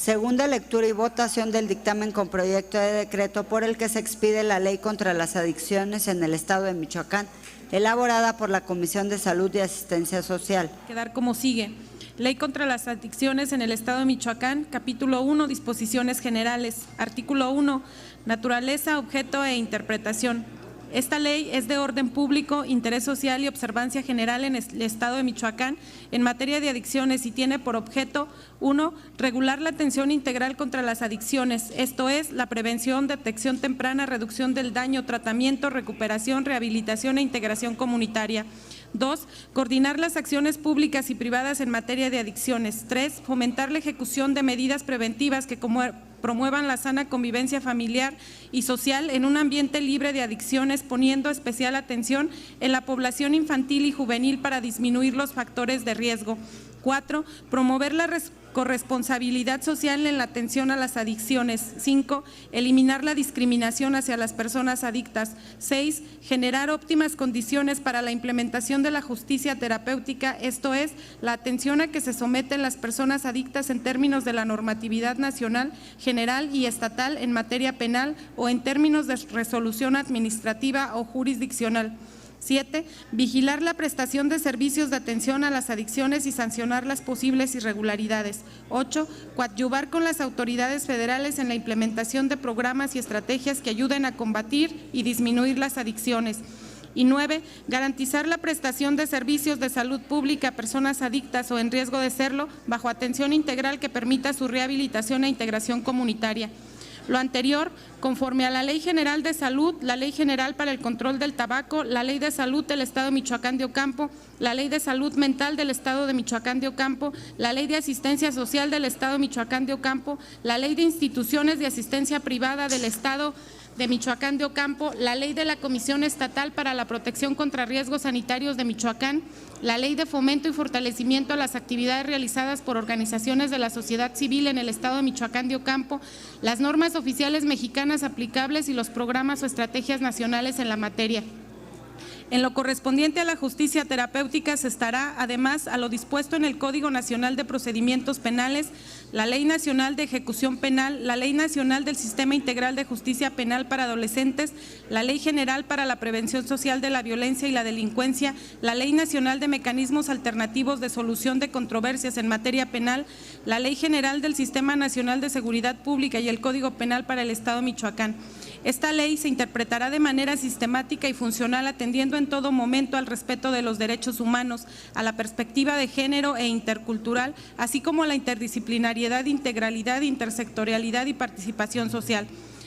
Segunda lectura y votación del dictamen con proyecto de decreto por el que se expide la Ley contra las Adicciones en el Estado de Michoacán, elaborada por la Comisión de Salud y Asistencia Social. Quedar como sigue. Ley contra las adicciones en el Estado de Michoacán, capítulo 1, disposiciones generales. Artículo 1, naturaleza, objeto e interpretación. Esta ley es de orden público, interés social y observancia general en el Estado de Michoacán en materia de adicciones y tiene por objeto: 1. Regular la atención integral contra las adicciones, esto es, la prevención, detección temprana, reducción del daño, tratamiento, recuperación, rehabilitación e integración comunitaria. 2. Coordinar las acciones públicas y privadas en materia de adicciones. 3. Fomentar la ejecución de medidas preventivas que promuevan la sana convivencia familiar y social en un ambiente libre de adicciones, poniendo especial atención en la población infantil y juvenil para disminuir los factores de riesgo. 4. Promover la corresponsabilidad social en la atención a las adicciones. 5. Eliminar la discriminación hacia las personas adictas. 6. Generar óptimas condiciones para la implementación de la justicia terapéutica, esto es, la atención a que se someten las personas adictas en términos de la normatividad nacional, general y estatal en materia penal o en términos de resolución administrativa o jurisdiccional. 7. Vigilar la prestación de servicios de atención a las adicciones y sancionar las posibles irregularidades. 8. Coadyuvar con las autoridades federales en la implementación de programas y estrategias que ayuden a combatir y disminuir las adicciones. Y 9. Garantizar la prestación de servicios de salud pública a personas adictas o en riesgo de serlo, bajo atención integral que permita su rehabilitación e integración comunitaria. Lo anterior, conforme a la Ley General de Salud, la Ley General para el Control del Tabaco, la Ley de Salud del Estado de Michoacán de Ocampo, la Ley de Salud Mental del Estado de Michoacán de Ocampo, la Ley de Asistencia Social del Estado de Michoacán de Ocampo, la Ley de Instituciones de Asistencia Privada del Estado de Michoacán de Ocampo, la Ley de la Comisión Estatal para la Protección contra Riesgos Sanitarios de Michoacán, la Ley de Fomento y Fortalecimiento a las actividades realizadas por organizaciones de la sociedad civil en el Estado de Michoacán de Ocampo, las normas oficiales mexicanas aplicables y los programas o estrategias nacionales en la materia. En lo correspondiente a la justicia terapéutica se estará, además, a lo dispuesto en el Código Nacional de Procedimientos Penales, la Ley Nacional de Ejecución Penal, la Ley Nacional del Sistema Integral de Justicia Penal para Adolescentes, la Ley General para la Prevención Social de la Violencia y la Delincuencia, la Ley Nacional de Mecanismos Alternativos de Solución de Controversias en materia penal, la Ley General del Sistema Nacional de Seguridad Pública y el Código Penal para el Estado de Michoacán. Esta ley se interpretará de manera sistemática y funcional, atendiendo en todo momento al respeto de los derechos humanos, a la perspectiva de género e intercultural, así como a la interdisciplinariedad, integralidad, intersectorialidad y participación social.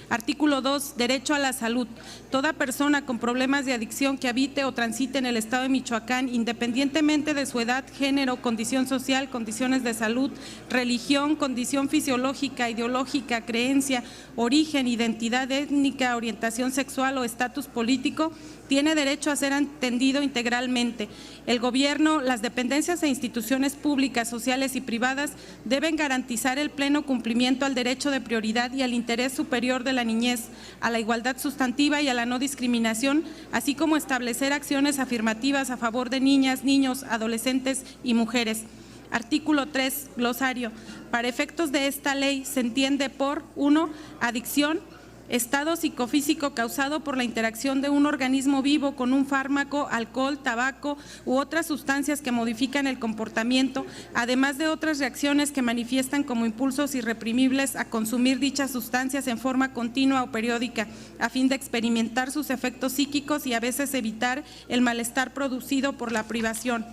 Artículo 2. Derecho a la salud. Toda persona con problemas de adicción que habite o transite en el Estado de Michoacán, independientemente de su edad, género, condición social, condiciones de salud, religión, condición fisiológica, ideológica, creencia, origen, identidad étnica, orientación sexual o estatus político, tiene derecho a ser atendido integralmente. El gobierno, las dependencias e instituciones públicas, sociales y privadas deben garantizar el pleno cumplimiento al derecho de prioridad y al interés superior de la niñez, a la igualdad sustantiva y a la no discriminación, así como establecer acciones afirmativas a favor de niñas, niños, adolescentes y mujeres. Artículo 3, glosario. Para efectos de esta ley se entiende por: 1. Adicción, estado psicofísico causado por la interacción de un organismo vivo con un fármaco, alcohol, tabaco u otras sustancias que modifican el comportamiento, además de otras reacciones que manifiestan como impulsos irreprimibles a consumir dichas sustancias en forma continua o periódica, a fin de experimentar sus efectos psíquicos y a veces evitar el malestar producido por la privación.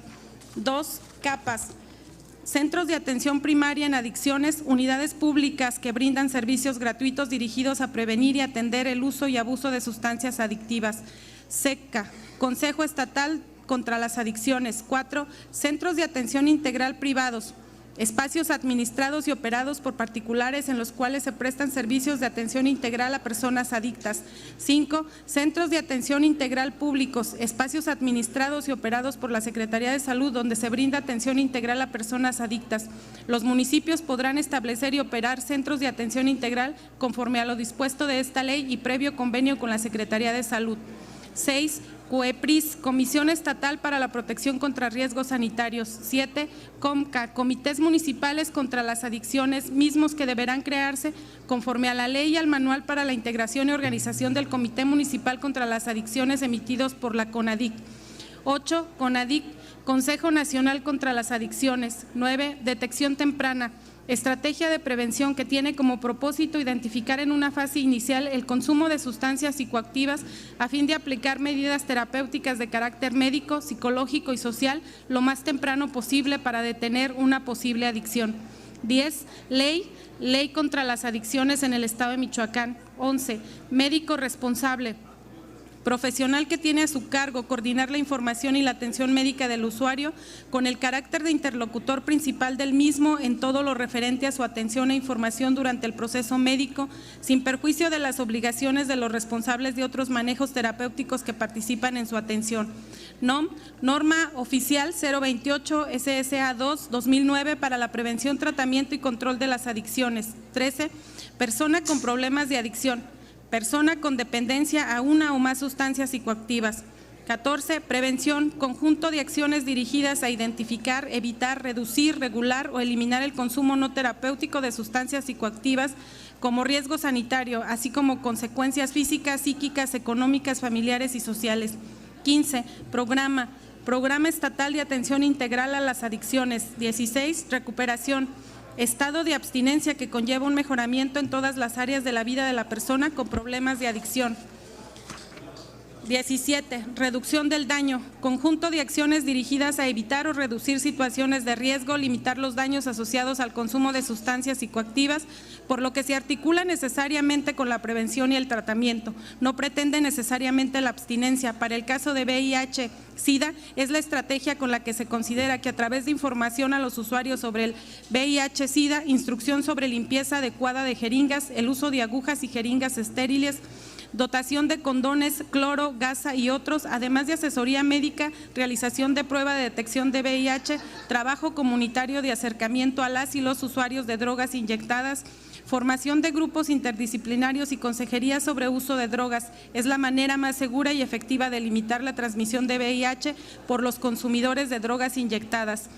2. Capas. Centros de atención primaria en adicciones, unidades públicas que brindan servicios gratuitos dirigidos a prevenir y atender el uso y abuso de sustancias adictivas. SECA, Consejo Estatal contra las Adicciones. 4. Centros de atención integral privados, espacios administrados y operados por particulares en los cuales se prestan servicios de atención integral a personas adictas. 5. Centros de atención integral públicos, espacios administrados y operados por la Secretaría de Salud donde se brinda atención integral a personas adictas. Los municipios podrán establecer y operar centros de atención integral conforme a lo dispuesto de esta ley y previo convenio con la Secretaría de Salud. 6. COEPRIS, Comisión Estatal para la Protección contra Riesgos Sanitarios. 7, COMCA, Comités Municipales contra las Adicciones, mismos que deberán crearse conforme a la ley y al manual para la integración y organización del Comité Municipal contra las Adicciones emitidos por la CONADIC. 8, CONADIC, Consejo Nacional contra las Adicciones. 9, detección temprana. Estrategia de prevención que tiene como propósito identificar en una fase inicial el consumo de sustancias psicoactivas a fin de aplicar medidas terapéuticas de carácter médico, psicológico y social lo más temprano posible para detener una posible adicción. 10. Ley contra las adicciones en el Estado de Michoacán. 11. Médico responsable. Profesional que tiene a su cargo coordinar la información y la atención médica del usuario con el carácter de interlocutor principal del mismo en todo lo referente a su atención e información durante el proceso médico, sin perjuicio de las obligaciones de los responsables de otros manejos terapéuticos que participan en su atención. Norma Oficial 028 SSA 2 2009 para la prevención, tratamiento y control de las adicciones. 13. Persona con problemas de adicción. Persona con dependencia a una o más sustancias psicoactivas. 14. Prevención, conjunto de acciones dirigidas a identificar, evitar, reducir, regular o eliminar el consumo no terapéutico de sustancias psicoactivas como riesgo sanitario, así como consecuencias físicas, psíquicas, económicas, familiares y sociales. 15. Programa Estatal de Atención Integral a las Adicciones. 16. Recuperación. Estado de abstinencia que conlleva un mejoramiento en todas las áreas de la vida de la persona con problemas de adicción. 17. Reducción del daño. Conjunto de acciones dirigidas a evitar o reducir situaciones de riesgo, limitar los daños asociados al consumo de sustancias psicoactivas, por lo que se articula necesariamente con la prevención y el tratamiento. No pretende necesariamente la abstinencia. Para el caso de VIH-Sida, es la estrategia con la que se considera que a través de información a los usuarios sobre el VIH-Sida, instrucción sobre limpieza adecuada de jeringas, el uso de agujas y jeringas estériles, dotación de condones, cloro, gasa y otros, además de asesoría médica, realización de prueba de detección de VIH, trabajo comunitario de acercamiento a las y los usuarios de drogas inyectadas, formación de grupos interdisciplinarios y consejería sobre uso de drogas. Es la manera más segura y efectiva de limitar la transmisión de VIH por los consumidores de drogas inyectadas.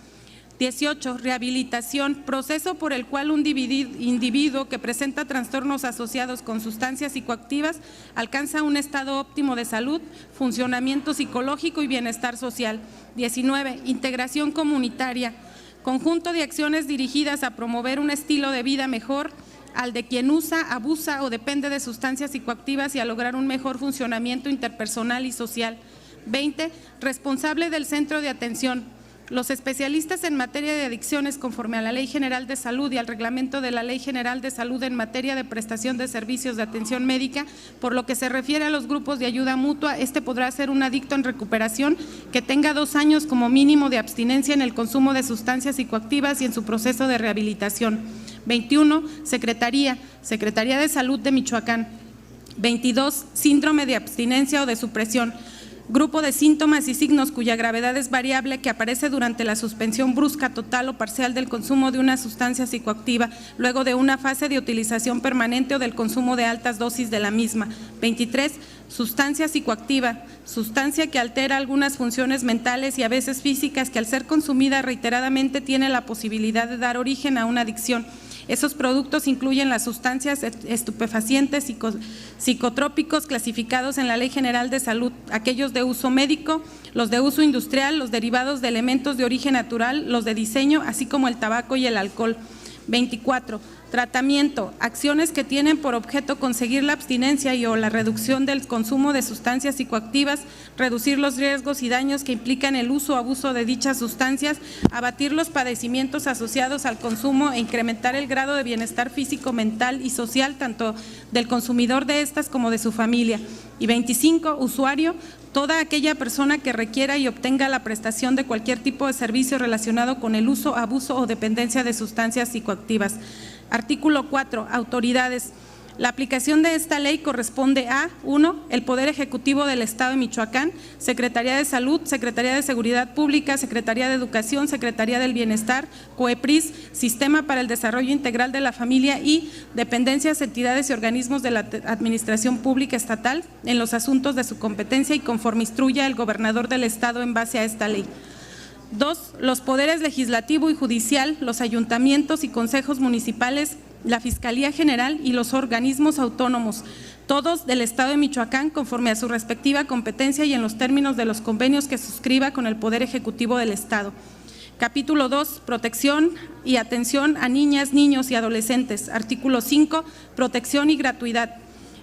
18. Rehabilitación, proceso por el cual un individuo que presenta trastornos asociados con sustancias psicoactivas alcanza un estado óptimo de salud, funcionamiento psicológico y bienestar social. 19. Integración comunitaria, conjunto de acciones dirigidas a promover un estilo de vida mejor al de quien usa, abusa o depende de sustancias psicoactivas y a lograr un mejor funcionamiento interpersonal y social. 20. Responsable del centro de atención. Los especialistas en materia de adicciones, conforme a la Ley General de Salud y al reglamento de la Ley General de Salud en materia de prestación de servicios de atención médica, por lo que se refiere a los grupos de ayuda mutua, podrá ser un adicto en recuperación que tenga 2 años como mínimo de abstinencia en el consumo de sustancias psicoactivas y en su proceso de rehabilitación. 21. Secretaría de Salud de Michoacán. 22. Síndrome de abstinencia o de supresión. Grupo de síntomas y signos cuya gravedad es variable que aparece durante la suspensión brusca, total o parcial del consumo de una sustancia psicoactiva, luego de una fase de utilización permanente o del consumo de altas dosis de la misma. 23. Sustancia psicoactiva, sustancia que altera algunas funciones mentales y a veces físicas que al ser consumida reiteradamente tiene la posibilidad de dar origen a una adicción. Esos productos incluyen las sustancias estupefacientes, psicotrópicos clasificados en la Ley General de Salud, aquellos de uso médico, los de uso industrial, los derivados de elementos de origen natural, los de diseño, así como el tabaco y el alcohol. 24. Tratamiento, acciones que tienen por objeto conseguir la abstinencia y o la reducción del consumo de sustancias psicoactivas, reducir los riesgos y daños que implican el uso o abuso de dichas sustancias, abatir los padecimientos asociados al consumo e incrementar el grado de bienestar físico, mental y social tanto del consumidor de estas como de su familia. Y 25. Usuario, toda aquella persona que requiera y obtenga la prestación de cualquier tipo de servicio relacionado con el uso, abuso o dependencia de sustancias psicoactivas. Artículo 4. Autoridades. La aplicación de esta ley corresponde a 1. El Poder Ejecutivo del Estado de Michoacán, Secretaría de Salud, Secretaría de Seguridad Pública, Secretaría de Educación, Secretaría del Bienestar, COEPRIS, Sistema para el Desarrollo Integral de la Familia y dependencias, entidades y organismos de la Administración Pública Estatal en los asuntos de su competencia y conforme instruya el gobernador del Estado en base a esta ley. 2. Los poderes legislativo y judicial, los ayuntamientos y consejos municipales, la Fiscalía General y los organismos autónomos, todos del Estado de Michoacán, conforme a su respectiva competencia y en los términos de los convenios que suscriba con el Poder Ejecutivo del Estado. Capítulo 2. Protección y atención a niñas, niños y adolescentes. Artículo 5. Protección y gratuidad.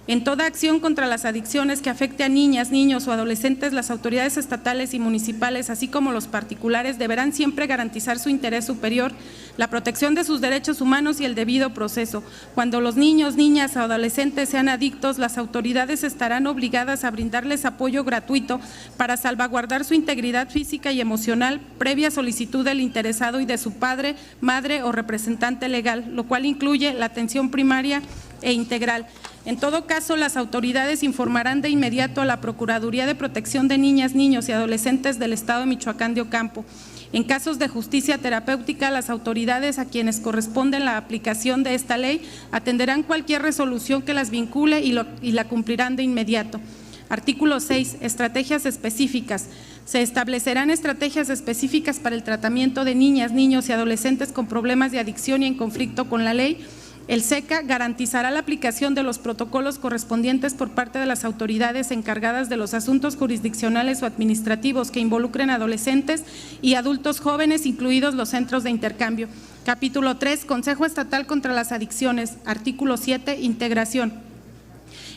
En toda acción contra las adicciones que afecte a niñas, niños o adolescentes, las autoridades estatales y municipales, así como los particulares, deberán siempre garantizar su interés superior, la protección de sus derechos humanos y el debido proceso. Cuando los niños, niñas o adolescentes sean adictos, las autoridades estarán obligadas a brindarles apoyo gratuito para salvaguardar su integridad física y emocional, previa solicitud del interesado y de su padre, madre o representante legal, lo cual incluye la atención primaria e integral. En todo caso, las autoridades informarán de inmediato a la Procuraduría de Protección de Niñas, Niños y Adolescentes del Estado de Michoacán de Ocampo. En casos de justicia terapéutica, las autoridades a quienes corresponde la aplicación de esta ley atenderán cualquier resolución que las vincule y la cumplirán de inmediato. Artículo 6. Estrategias específicas. Se establecerán estrategias específicas para el tratamiento de niñas, niños y adolescentes con problemas de adicción y en conflicto con la ley. El SECA garantizará la aplicación de los protocolos correspondientes por parte de las autoridades encargadas de los asuntos jurisdiccionales o administrativos que involucren adolescentes y adultos jóvenes, incluidos los centros de intercambio. Capítulo 3. Consejo Estatal contra las Adicciones. Artículo 7. Integración.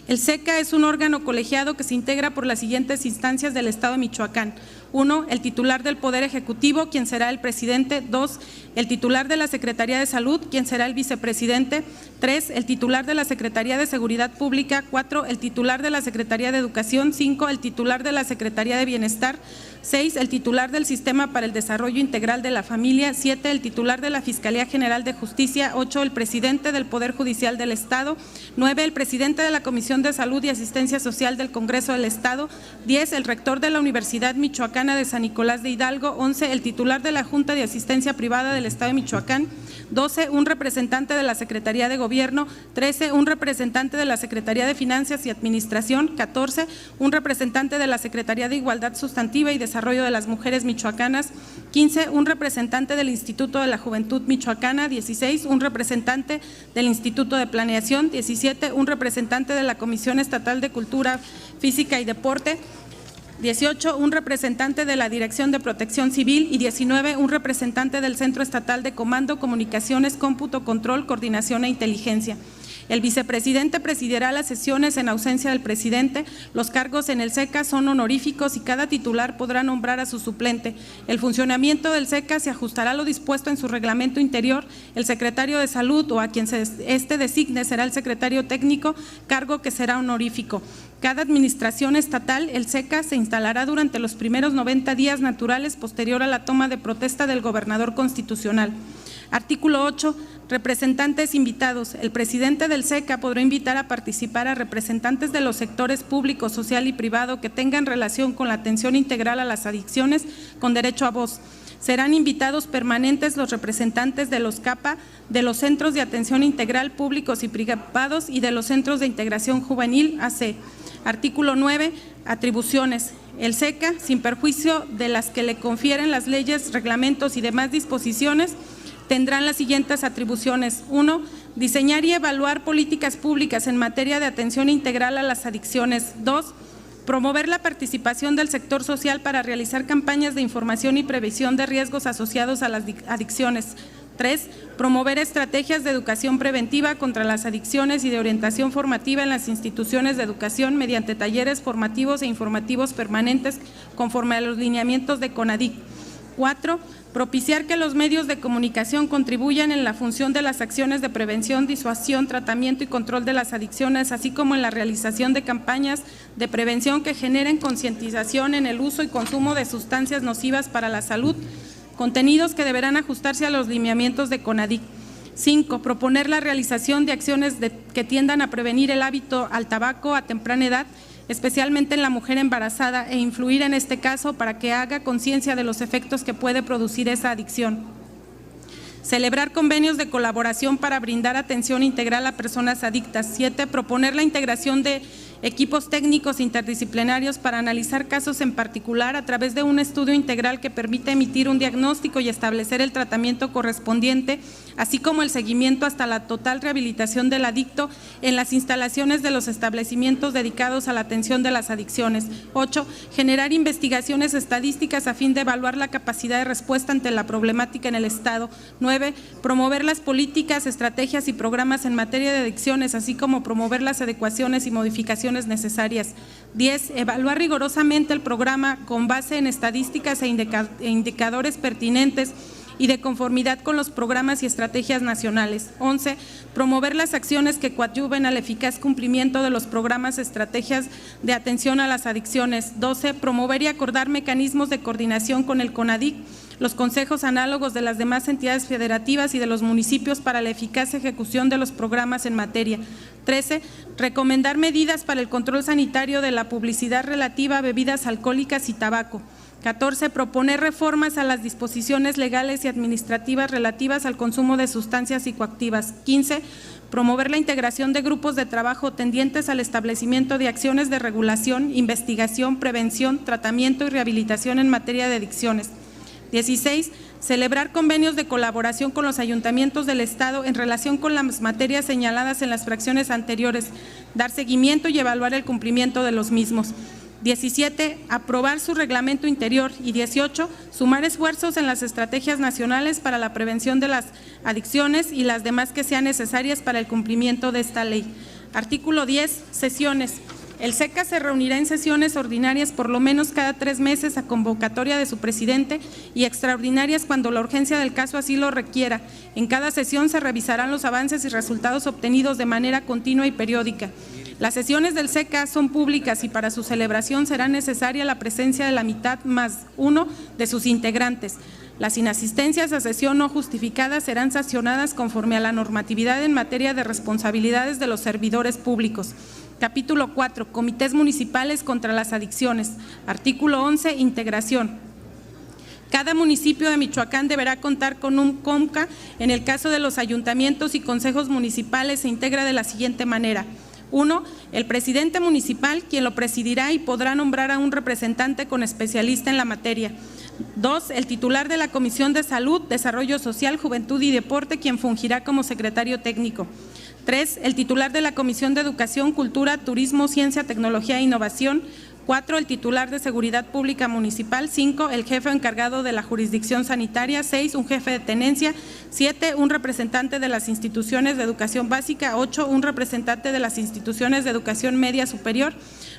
El SECA es un órgano colegiado que se integra por las siguientes instancias del Estado de Michoacán. 1. El titular del Poder Ejecutivo, quien será el presidente. 2. El titular de la Secretaría de Salud, quien será el vicepresidente. 3. El titular de la Secretaría de Seguridad Pública. 4. El titular de la Secretaría de Educación. 5. El titular de la Secretaría de Bienestar. 6. El titular del Sistema para el Desarrollo Integral de la Familia. 7. El titular de la Fiscalía General de Justicia. 8. El presidente del Poder Judicial del Estado. 9. El presidente de la Comisión de Salud y Asistencia Social del Congreso del Estado. 10. El rector de la Universidad Michoacana de San Nicolás de Hidalgo. 11. El titular de la Junta de Asistencia Privada del Estado de Michoacán. 12. Un representante de la Secretaría de Gobierno. 13. Un representante de la Secretaría de Finanzas y Administración. 14. Un representante de la Secretaría de Igualdad Sustantiva y Desarrollo de las Mujeres Michoacanas. 15. Un representante del Instituto de la Juventud Michoacana. 16. Un representante del Instituto de Planeación. 17. Un representante de la Comisión Estatal de Cultura Física y Deporte. 18. Un representante de la Dirección de Protección Civil y 19. Un representante del Centro Estatal de Comando, Comunicaciones, Cómputo, Control, Coordinación e Inteligencia. El vicepresidente presidirá las sesiones en ausencia del presidente. Los cargos en el SECA son honoríficos y cada titular podrá nombrar a su suplente. El funcionamiento del SECA se ajustará a lo dispuesto en su reglamento interior. El secretario de Salud o a quien este designe será el secretario técnico, cargo que será honorífico. Cada administración estatal, el SECA, se instalará durante los primeros 90 días naturales posterior a la toma de protesta del gobernador constitucional. Artículo 8. Representantes invitados. El presidente del SECA podrá invitar a participar a representantes de los sectores público, social y privado que tengan relación con la atención integral a las adicciones con derecho a voz. Serán invitados permanentes los representantes de los CAPA, de los Centros de Atención Integral públicos y privados y de los Centros de Integración Juvenil AC. Artículo 9. Atribuciones. El SECA, sin perjuicio de las que le confieren las leyes, reglamentos y demás disposiciones, tendrán las siguientes atribuciones. 1. Diseñar y evaluar políticas públicas en materia de atención integral a las adicciones. 2. Promover la participación del sector social para realizar campañas de información y prevención de riesgos asociados a las adicciones. 3. Promover estrategias de educación preventiva contra las adicciones y de orientación formativa en las instituciones de educación mediante talleres formativos e informativos permanentes conforme a los lineamientos de CONADIC. 4. Propiciar que los medios de comunicación contribuyan en la función de las acciones de prevención, disuasión, tratamiento y control de las adicciones, así como en la realización de campañas de prevención que generen concientización en el uso y consumo de sustancias nocivas para la salud, contenidos que deberán ajustarse a los lineamientos de CONADIC. 5. Proponer la realización de acciones que tiendan a prevenir el hábito al tabaco a temprana edad, especialmente en la mujer embarazada, e influir en este caso para que haga conciencia de los efectos que puede producir esa adicción. Celebrar convenios de colaboración para brindar atención integral a personas adictas. 7. Proponer la integración de equipos técnicos interdisciplinarios para analizar casos en particular a través de un estudio integral que permita emitir un diagnóstico y establecer el tratamiento correspondiente, así como el seguimiento hasta la total rehabilitación del adicto en las instalaciones de los establecimientos dedicados a la atención de las adicciones. 8. Generar investigaciones estadísticas a fin de evaluar la capacidad de respuesta ante la problemática en el Estado. 9. Promover las políticas, estrategias y programas en materia de adicciones, así como promover las adecuaciones y modificaciones necesarias. 10. Evaluar rigurosamente el programa con base en estadísticas e indicadores pertinentes y de conformidad con los programas y estrategias nacionales. 11. Promover las acciones que coadyuven al eficaz cumplimiento de los programas, estrategias de atención a las adicciones. 12. Promover y acordar mecanismos de coordinación con el CONADIC, los consejos análogos de las demás entidades federativas y de los municipios para la eficaz ejecución de los programas en materia. 13. Recomendar medidas para el control sanitario de la publicidad relativa a bebidas alcohólicas y tabaco. 14. Proponer reformas a las disposiciones legales y administrativas relativas al consumo de sustancias psicoactivas. 15. Promover la integración de grupos de trabajo tendientes al establecimiento de acciones de regulación, investigación, prevención, tratamiento y rehabilitación en materia de adicciones. 16. Celebrar convenios de colaboración con los ayuntamientos del Estado en relación con las materias señaladas en las fracciones anteriores, dar seguimiento y evaluar el cumplimiento de los mismos. 17. Aprobar su reglamento interior. Y 18. Sumar esfuerzos en las estrategias nacionales para la prevención de las adicciones y las demás que sean necesarias para el cumplimiento de esta ley. Artículo 10. Sesiones. El SECA se reunirá en sesiones ordinarias por lo menos cada 3 meses a convocatoria de su presidente y extraordinarias cuando la urgencia del caso así lo requiera. En cada sesión se revisarán los avances y resultados obtenidos de manera continua y periódica. Las sesiones del SECA son públicas y para su celebración será necesaria la presencia de la mitad más 1 de sus integrantes. Las inasistencias a sesión no justificadas serán sancionadas conforme a la normatividad en materia de responsabilidades de los servidores públicos. Capítulo 4. Comités municipales contra las adicciones. Artículo 11. Integración. Cada municipio de Michoacán deberá contar con un COMCA. En el caso de los ayuntamientos y consejos municipales se integra de la siguiente manera. 1. El presidente municipal, quien lo presidirá y podrá nombrar a un representante con especialista en la materia. 2. El titular de la Comisión de Salud, Desarrollo Social, Juventud y Deporte, quien fungirá como secretario técnico. 3. El titular de la Comisión de Educación, Cultura, Turismo, Ciencia, Tecnología e Innovación. 4. El titular de Seguridad Pública Municipal. 5. El jefe encargado de la jurisdicción sanitaria. 6. Un jefe de tenencia. 7. Un representante de las instituciones de educación básica. 8. Un representante de las instituciones de educación media superior.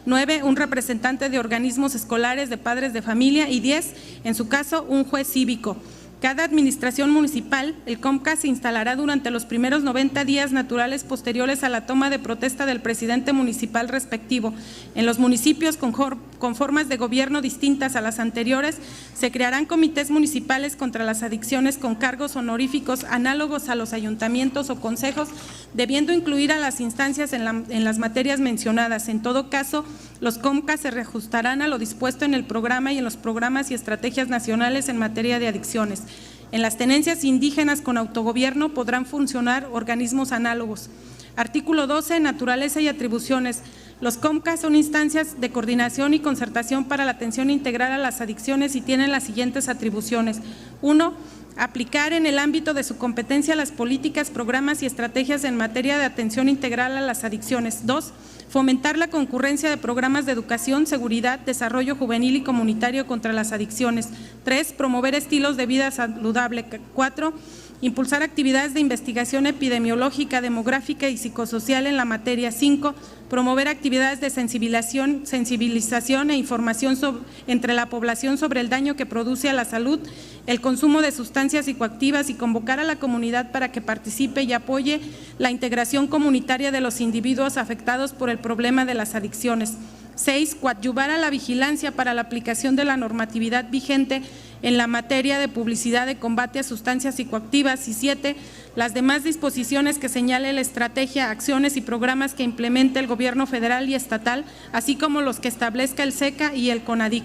9. Un representante de organismos escolares de padres de familia. Y 10. En su caso, un juez cívico. Cada administración municipal, el COMCA, se instalará durante los primeros 90 días naturales posteriores a la toma de protesta del presidente municipal respectivo. En los municipios con formas de gobierno distintas a las anteriores, se crearán comités municipales contra las adicciones con cargos honoríficos análogos a los ayuntamientos o consejos, debiendo incluir a las instancias en las materias mencionadas. En todo caso, los COMCA se reajustarán a lo dispuesto en el programa y en los programas y estrategias nacionales en materia de adicciones. En las tenencias indígenas con autogobierno podrán funcionar organismos análogos. Artículo 12. Naturaleza y atribuciones. Los COMCA son instancias de coordinación y concertación para la atención integral a las adicciones y tienen las siguientes atribuciones. 1. Aplicar en el ámbito de su competencia las políticas, programas y estrategias en materia de atención integral a las adicciones. 2. Fomentar la concurrencia de programas de educación, seguridad, desarrollo juvenil y comunitario contra las adicciones. 3. Promover estilos de vida saludable. 4. Impulsar actividades de investigación epidemiológica, demográfica y psicosocial en la materia. 5. Promover actividades de sensibilización e información entre la población sobre el daño que produce a la salud el consumo de sustancias psicoactivas y convocar a la comunidad para que participe y apoye la integración comunitaria de los individuos afectados por el problema de las adicciones. 6. Coadyuvar a la vigilancia para la aplicación de la normatividad vigente en la materia de publicidad de combate a sustancias psicoactivas. Y 7. las demás disposiciones que señale la estrategia, acciones y programas que implemente el Gobierno federal y estatal, así como los que establezca el SECA y el CONADIC.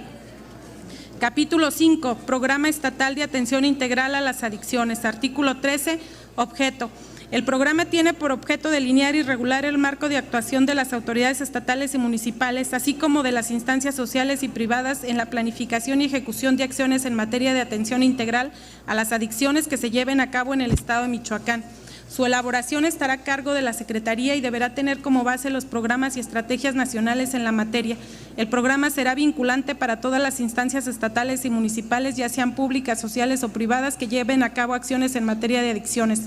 Capítulo 5. Programa Estatal de Atención Integral a las Adicciones. Artículo 13. Objeto. El programa tiene por objeto delinear y regular el marco de actuación de las autoridades estatales y municipales, así como de las instancias sociales y privadas en la planificación y ejecución de acciones en materia de atención integral a las adicciones que se lleven a cabo en el Estado de Michoacán. Su elaboración estará a cargo de la Secretaría y deberá tener como base los programas y estrategias nacionales en la materia. El programa será vinculante para todas las instancias estatales y municipales, ya sean públicas, sociales o privadas, que lleven a cabo acciones en materia de adicciones.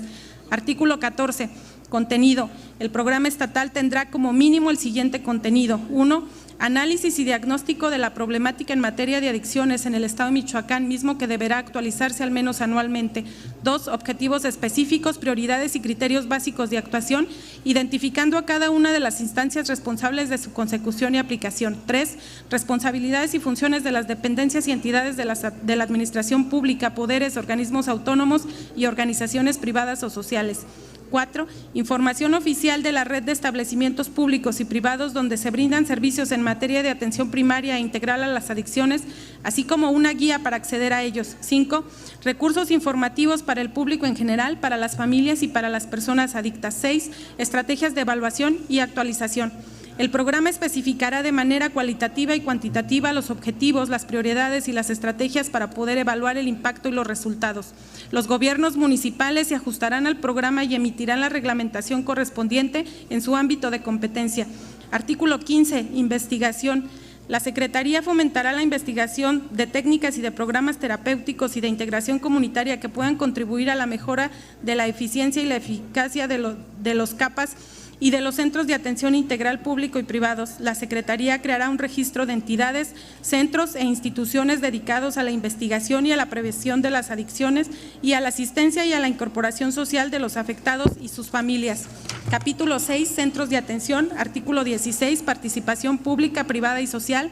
Artículo 14. Contenido. El programa estatal tendrá como mínimo el siguiente contenido. 1. Análisis y diagnóstico de la problemática en materia de adicciones en el Estado de Michoacán, mismo que deberá actualizarse al menos anualmente. 2. Objetivos específicos, prioridades y criterios básicos de actuación, identificando a cada una de las instancias responsables de su consecución y aplicación. 3. Responsabilidades y funciones de las dependencias y entidades de la administración pública, poderes, organismos autónomos y organizaciones privadas o sociales. 4. Información oficial de la red de establecimientos públicos y privados donde se brindan servicios en materia de atención primaria e integral a las adicciones, así como una guía para acceder a ellos. 5. Recursos informativos para el público en general, para las familias y para las personas adictas. 6. Estrategias de evaluación y actualización. El programa especificará de manera cualitativa y cuantitativa los objetivos, las prioridades y las estrategias para poder evaluar el impacto y los resultados. Los gobiernos municipales se ajustarán al programa y emitirán la reglamentación correspondiente en su ámbito de competencia. Artículo 15. Investigación. La Secretaría fomentará la investigación de técnicas y de programas terapéuticos y de integración comunitaria que puedan contribuir a la mejora de la eficiencia y la eficacia de los CAPAS y de los centros de atención integral público y privados. La Secretaría creará un registro de entidades, centros e instituciones dedicados a la investigación y a la prevención de las adicciones y a la asistencia y a la incorporación social de los afectados y sus familias. Capítulo 6. Centros de atención. Artículo 16. Participación pública, privada y social.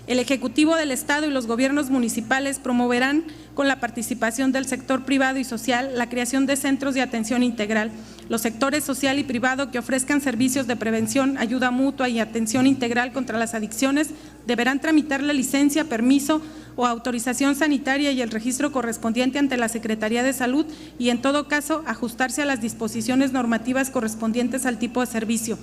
El Ejecutivo del Estado y los gobiernos municipales promoverán, con la participación del sector privado y social, la creación de centros de atención integral. Los sectores social y privado que ofrezcan servicios de prevención, ayuda mutua y atención integral contra las adicciones deberán tramitar la licencia, permiso o autorización sanitaria y el registro correspondiente ante la Secretaría de Salud y, en todo caso, ajustarse a las disposiciones normativas correspondientes al tipo de servicio.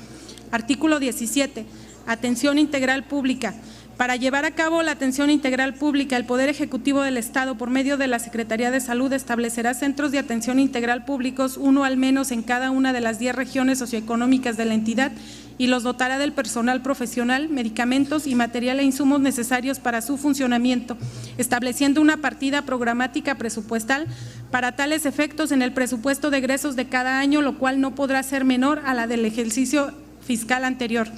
Artículo 17. Atención integral pública. Para llevar a cabo la atención integral pública, el Poder Ejecutivo del Estado, por medio de la Secretaría de Salud, establecerá centros de atención integral públicos, uno al menos en cada una de las 10 regiones socioeconómicas de la entidad, y los dotará del personal profesional, medicamentos y material e insumos necesarios para su funcionamiento, estableciendo una partida programática presupuestal para tales efectos en el presupuesto de egresos de cada año, lo cual no podrá ser menor a la del ejercicio fiscal anterior.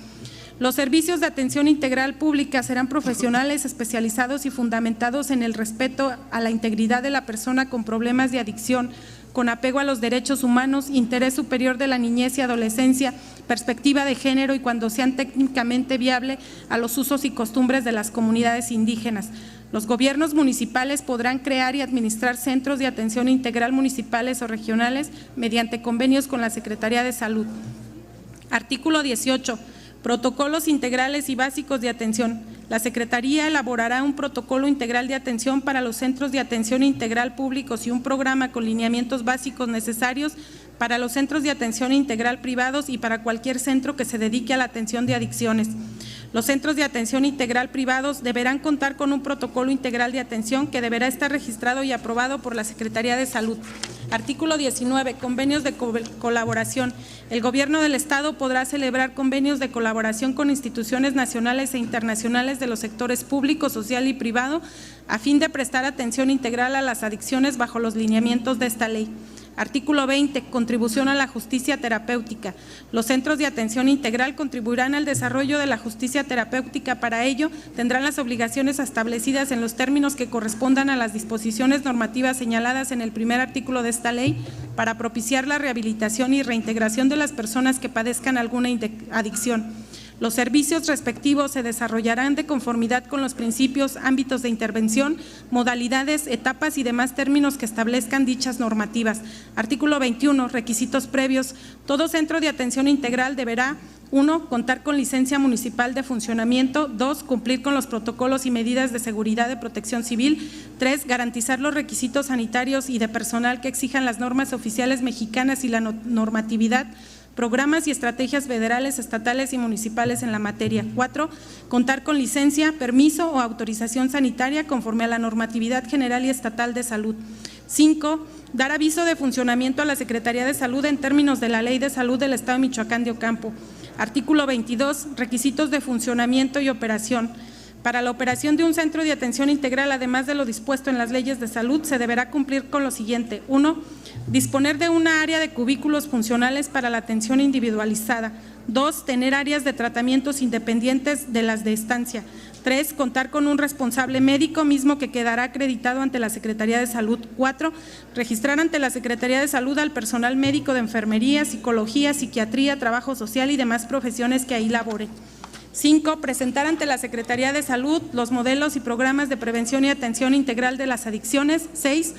Los servicios de atención integral pública serán profesionales, especializados y fundamentados en el respeto a la integridad de la persona con problemas de adicción, con apego a los derechos humanos, interés superior de la niñez y adolescencia, perspectiva de género y, cuando sean técnicamente viable, a los usos y costumbres de las comunidades indígenas. Los gobiernos municipales podrán crear y administrar centros de atención integral municipales o regionales mediante convenios con la Secretaría de Salud. Artículo 18. Protocolos integrales y básicos de atención. La Secretaría elaborará un protocolo integral de atención para los centros de atención integral públicos y un programa con lineamientos básicos necesarios para los centros de atención integral privados y para cualquier centro que se dedique a la atención de adicciones. Los centros de atención integral privados deberán contar con un protocolo integral de atención que deberá estar registrado y aprobado por la Secretaría de Salud. Artículo 19. Convenios de colaboración. El Gobierno del Estado podrá celebrar convenios de colaboración con instituciones nacionales e internacionales de los sectores público, social y privado a fin de prestar atención integral a las adicciones bajo los lineamientos de esta ley. Artículo 20. Contribución a la justicia terapéutica. Los centros de atención integral contribuirán al desarrollo de la justicia terapéutica. Para ello, tendrán las obligaciones establecidas en los términos que correspondan a las disposiciones normativas señaladas en el primer artículo de esta ley para propiciar la rehabilitación y reintegración de las personas que padezcan alguna adicción. Los servicios respectivos se desarrollarán de conformidad con los principios, ámbitos de intervención, modalidades, etapas y demás términos que establezcan dichas normativas. Artículo 21. Requisitos previos. Todo centro de atención integral deberá: 1. Contar con licencia municipal de funcionamiento. 2. Cumplir con los protocolos y medidas de seguridad de protección civil. 3. Garantizar los requisitos sanitarios y de personal que exijan las normas oficiales mexicanas y la normatividad, programas y estrategias federales, estatales y municipales en la materia. 4. Contar con licencia, permiso o autorización sanitaria conforme a la normatividad general y estatal de salud. 5. Dar aviso de funcionamiento a la Secretaría de Salud en términos de la Ley de Salud del Estado de Michoacán de Ocampo. Artículo 22. Requisitos de funcionamiento y operación. Para la operación de un centro de atención integral, además de lo dispuesto en las leyes de salud, se deberá cumplir con lo siguiente: 1. Disponer de una área de cubículos funcionales para la atención individualizada. 2. Tener áreas de tratamientos independientes de las de estancia. 3. Contar con un responsable médico, mismo que quedará acreditado ante la Secretaría de Salud. 4. Registrar ante la Secretaría de Salud al personal médico de enfermería, psicología, psiquiatría, trabajo social y demás profesiones que ahí laboren. 5. Presentar ante la Secretaría de Salud los modelos y programas de prevención y atención integral de las adicciones. 6.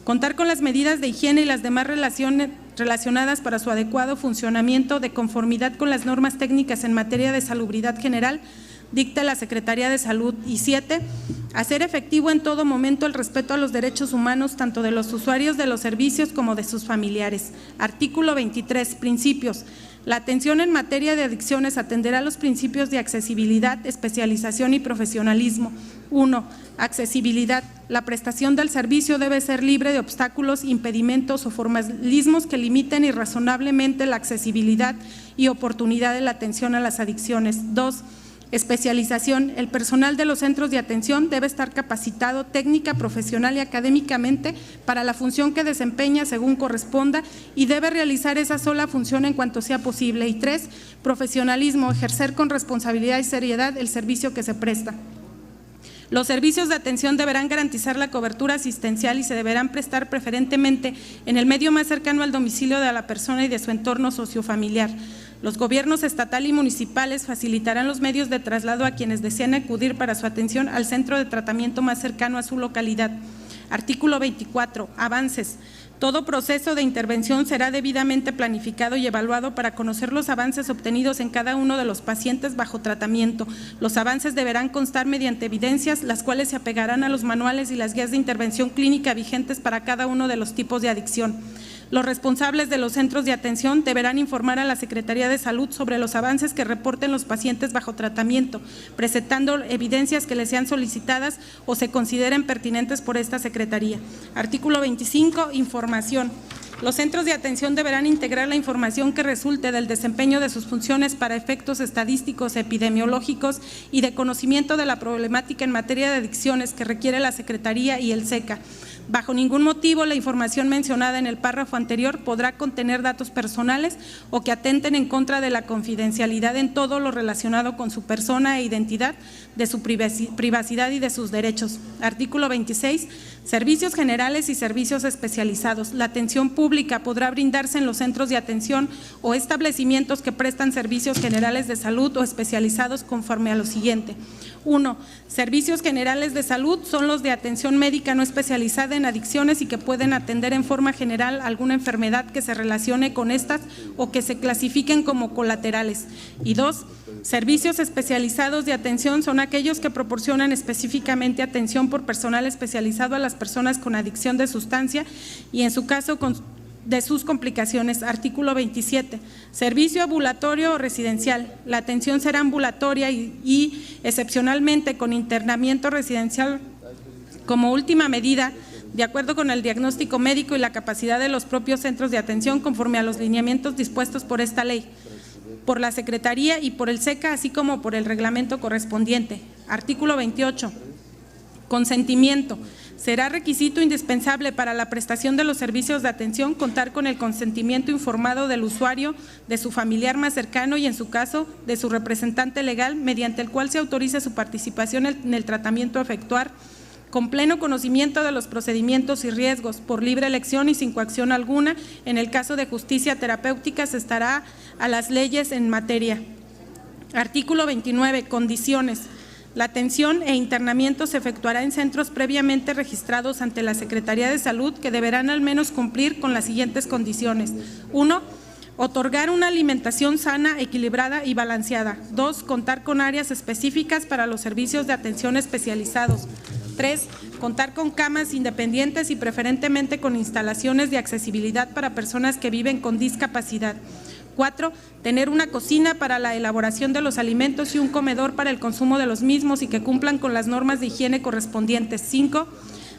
Contar con las medidas de higiene y las demás relacionadas para su adecuado funcionamiento de conformidad con las normas técnicas en materia de salubridad general dicta la Secretaría de Salud. Y 7. Hacer efectivo en todo momento el respeto a los derechos humanos tanto de los usuarios de los servicios como de sus familiares. Artículo 23. Principios. La atención en materia de adicciones atenderá los principios de accesibilidad, especialización y profesionalismo. 1. Accesibilidad. La prestación del servicio debe ser libre de obstáculos, impedimentos o formalismos que limiten irrazonablemente la accesibilidad y oportunidad de la atención a las adicciones. 2. Especialización. El personal de los centros de atención debe estar capacitado técnica, profesional y académicamente para la función que desempeña según corresponda y debe realizar esa sola función en cuanto sea posible. Y 3. Profesionalismo. Ejercer con responsabilidad y seriedad el servicio que se presta. Los servicios de atención deberán garantizar la cobertura asistencial y se deberán prestar preferentemente en el medio más cercano al domicilio de la persona y de su entorno sociofamiliar. Los gobiernos estatal y municipales facilitarán los medios de traslado a quienes deseen acudir para su atención al centro de tratamiento más cercano a su localidad. Artículo 24. Avances. Todo proceso de intervención será debidamente planificado y evaluado para conocer los avances obtenidos en cada uno de los pacientes bajo tratamiento. Los avances deberán constar mediante evidencias, las cuales se apegarán a los manuales y las guías de intervención clínica vigentes para cada uno de los tipos de adicción. Los responsables de los centros de atención deberán informar a la Secretaría de Salud sobre los avances que reporten los pacientes bajo tratamiento, presentando evidencias que les sean solicitadas o se consideren pertinentes por esta Secretaría. Artículo 25. Información. Los centros de atención deberán integrar la información que resulte del desempeño de sus funciones para efectos estadísticos, epidemiológicos y de conocimiento de la problemática en materia de adicciones que requiere la Secretaría y el SECA. Bajo ningún motivo la información mencionada en el párrafo anterior podrá contener datos personales o que atenten en contra de la confidencialidad en todo lo relacionado con su persona e identidad, de su privacidad y de sus derechos. Artículo 26. Servicios generales y servicios especializados. La atención pública podrá brindarse en los centros de atención o establecimientos que prestan servicios generales de salud o especializados conforme a lo siguiente. 1. Servicios generales de salud son los de atención médica no especializada en adicciones y que pueden atender en forma general alguna enfermedad que se relacione con estas o que se clasifiquen como colaterales. Y 2. Servicios especializados de atención son aquellos que proporcionan específicamente atención por personal especializado a las personas con adicción de sustancia y en su caso de sus complicaciones. Artículo 27. Servicio ambulatorio o residencial. La atención será ambulatoria y excepcionalmente con internamiento residencial como última medida, de acuerdo con el diagnóstico médico y la capacidad de los propios centros de atención conforme a los lineamientos dispuestos por esta ley, por la Secretaría y por el SECA, así como por el reglamento correspondiente. Artículo 28. Consentimiento. Será requisito indispensable para la prestación de los servicios de atención contar con el consentimiento informado del usuario, de su familiar más cercano y, en su caso, de su representante legal, mediante el cual se autorice su participación en el tratamiento a efectuar, con pleno conocimiento de los procedimientos y riesgos, por libre elección y sin coacción alguna. En el caso de justicia terapéutica se estará a las leyes en materia. Artículo 29. Condiciones. La atención e internamiento se efectuará en centros previamente registrados ante la Secretaría de Salud, que deberán al menos cumplir con las siguientes condiciones. 1. Otorgar una alimentación sana, equilibrada y balanceada. 2. Contar con áreas específicas para los servicios de atención especializados. 3. Contar con camas independientes y preferentemente con instalaciones de accesibilidad para personas que viven con discapacidad. 4. Tener una cocina para la elaboración de los alimentos y un comedor para el consumo de los mismos y que cumplan con las normas de higiene correspondientes. 5.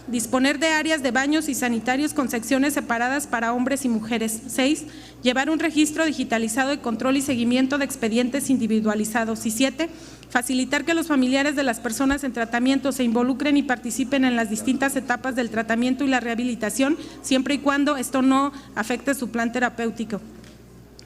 Disponer de áreas de baños y sanitarios con secciones separadas para hombres y mujeres. 6. Llevar un registro digitalizado de control y seguimiento de expedientes individualizados. Y 7. Facilitar que los familiares de las personas en tratamiento se involucren y participen en las distintas etapas del tratamiento y la rehabilitación, siempre y cuando esto no afecte su plan terapéutico.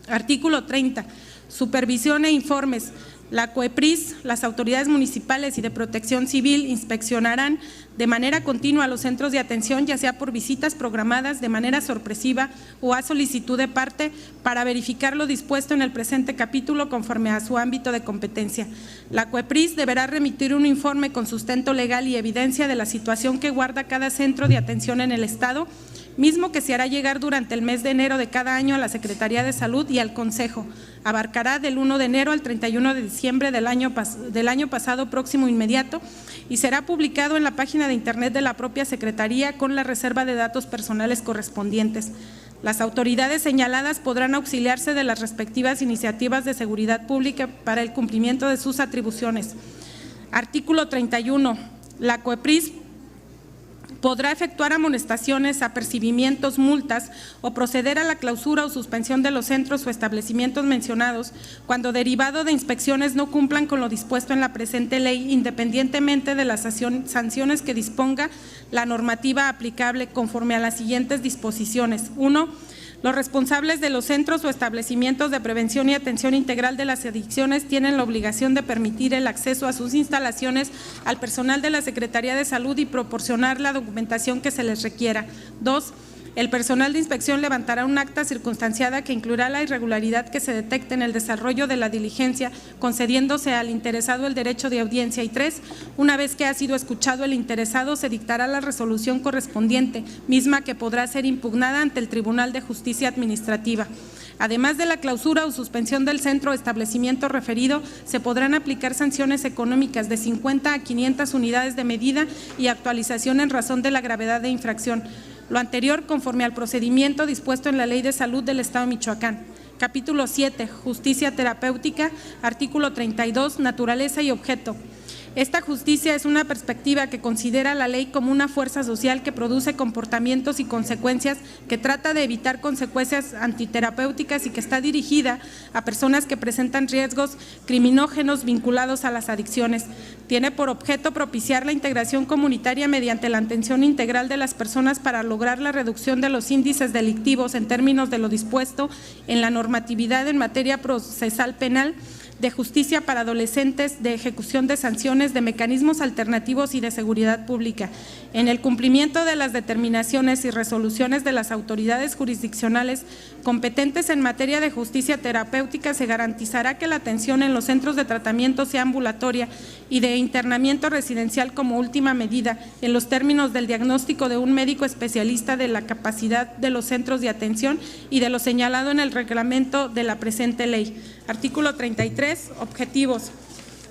Artículo 30. Supervisión e informes. La COEPRIS, las autoridades municipales y de protección civil inspeccionarán de manera continua los centros de atención, ya sea por visitas programadas de manera sorpresiva o a solicitud de parte, para verificar lo dispuesto en el presente capítulo conforme a su ámbito de competencia. La COEPRIS deberá remitir un informe con sustento legal y evidencia de la situación que guarda cada centro de atención en el Estado, mismo que se hará llegar durante el mes de enero de cada año a la Secretaría de Salud y al Consejo. Abarcará del 1 de enero al 31 de diciembre del año pasado próximo inmediato y será publicado en la página de Internet de la propia Secretaría con la reserva de datos personales correspondientes. Las autoridades señaladas podrán auxiliarse de las respectivas iniciativas de seguridad pública para el cumplimiento de sus atribuciones. Artículo 31. La COEPRIS podrá efectuar amonestaciones, apercibimientos, multas o proceder a la clausura o suspensión de los centros o establecimientos mencionados cuando, derivado de inspecciones, no cumplan con lo dispuesto en la presente ley, independientemente de las sanciones que disponga la normativa aplicable conforme a las siguientes disposiciones. 1. Los responsables de los centros o establecimientos de prevención y atención integral de las adicciones tienen la obligación de permitir el acceso a sus instalaciones al personal de la Secretaría de Salud y proporcionar la documentación que se les requiera. 2. El personal de inspección levantará un acta circunstanciada que incluirá la irregularidad que se detecte en el desarrollo de la diligencia, concediéndose al interesado el derecho de audiencia. Y 3. Una vez que ha sido escuchado el interesado, se dictará la resolución correspondiente, misma que podrá ser impugnada ante el Tribunal de Justicia Administrativa. Además de la clausura o suspensión del centro o establecimiento referido, se podrán aplicar sanciones económicas de 50 a 500 unidades de medida y actualización en razón de la gravedad de infracción. Lo anterior conforme al procedimiento dispuesto en la Ley de Salud del Estado de Michoacán. Capítulo 7. Justicia terapéutica. Artículo 32. Naturaleza y objeto. Esta justicia es una perspectiva que considera la ley como una fuerza social que produce comportamientos y consecuencias, que trata de evitar consecuencias antiterapéuticas y que está dirigida a personas que presentan riesgos criminógenos vinculados a las adicciones. Tiene por objeto propiciar la integración comunitaria mediante la atención integral de las personas para lograr la reducción de los índices delictivos en términos de lo dispuesto en la normatividad en materia procesal penal, de justicia para adolescentes, de ejecución de sanciones, de mecanismos alternativos y de seguridad pública. En el cumplimiento de las determinaciones y resoluciones de las autoridades jurisdiccionales competentes en materia de justicia terapéutica, se garantizará que la atención en los centros de tratamiento sea ambulatoria y de internamiento residencial como última medida, en los términos del diagnóstico de un médico especialista, de la capacidad de los centros de atención y de lo señalado en el reglamento de la presente ley. Artículo 33. Objetivos.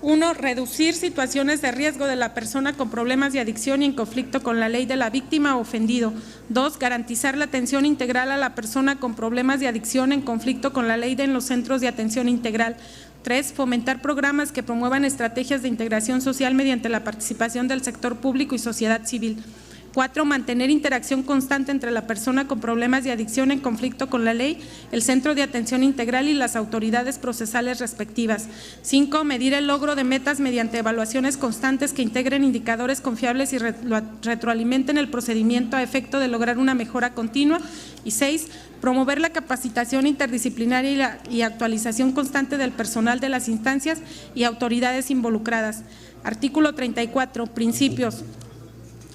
1. Reducir situaciones de riesgo de la persona con problemas de adicción y en conflicto con la ley de la víctima o ofendido. 2. Garantizar la atención integral a la persona con problemas de adicción en conflicto con la ley en los centros de atención integral. 3. Fomentar programas que promuevan estrategias de integración social mediante la participación del sector público y sociedad civil. 4. Mantener interacción constante entre la persona con problemas de adicción en conflicto con la ley, el centro de atención integral y las autoridades procesales respectivas. 5. Medir el logro de metas mediante evaluaciones constantes que integren indicadores confiables y retroalimenten el procedimiento a efecto de lograr una mejora continua. Y 6. Promover la capacitación interdisciplinaria y actualización constante del personal de las instancias y autoridades involucradas. Artículo 34. Principios.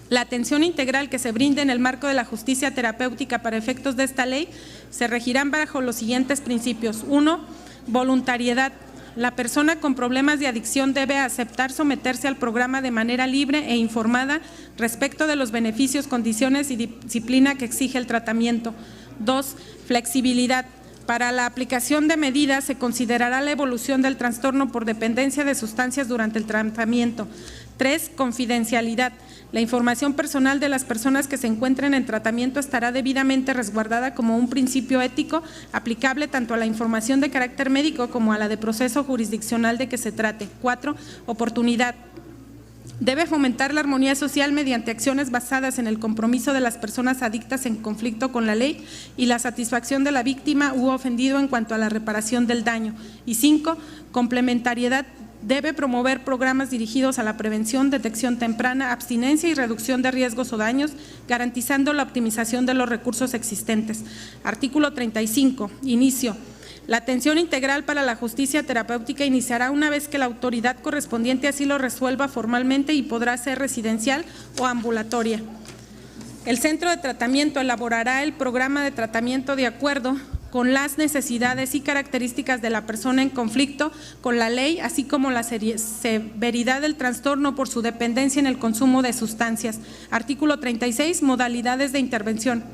La atención integral que se brinde en el marco de la justicia terapéutica para efectos de esta ley se regirán bajo los siguientes principios. 1. Voluntariedad. La persona con problemas de adicción debe aceptar someterse al programa de manera libre e informada respecto de los beneficios, condiciones y disciplina que exige el tratamiento. 2. Flexibilidad. Para la aplicación de medidas se considerará la evolución del trastorno por dependencia de sustancias durante el tratamiento. 3. Confidencialidad. La información personal de las personas que se encuentren en tratamiento estará debidamente resguardada como un principio ético aplicable tanto a la información de carácter médico como a la de proceso jurisdiccional de que se trate. 4. Oportunidad. Debe fomentar la armonía social mediante acciones basadas en el compromiso de las personas adictas en conflicto con la ley y la satisfacción de la víctima u ofendido en cuanto a la reparación del daño. Y 5. Complementariedad. Debe promover programas dirigidos a la prevención, detección temprana, abstinencia y reducción de riesgos o daños, garantizando la optimización de los recursos existentes. Artículo 35. Inicio. La atención integral para la justicia terapéutica iniciará una vez que la autoridad correspondiente así lo resuelva formalmente y podrá ser residencial o ambulatoria. El centro de tratamiento elaborará el programa de tratamiento de acuerdo con las necesidades y características de la persona en conflicto con la ley, así como la severidad del trastorno por su dependencia en el consumo de sustancias. Artículo 36. Modalidades de intervención.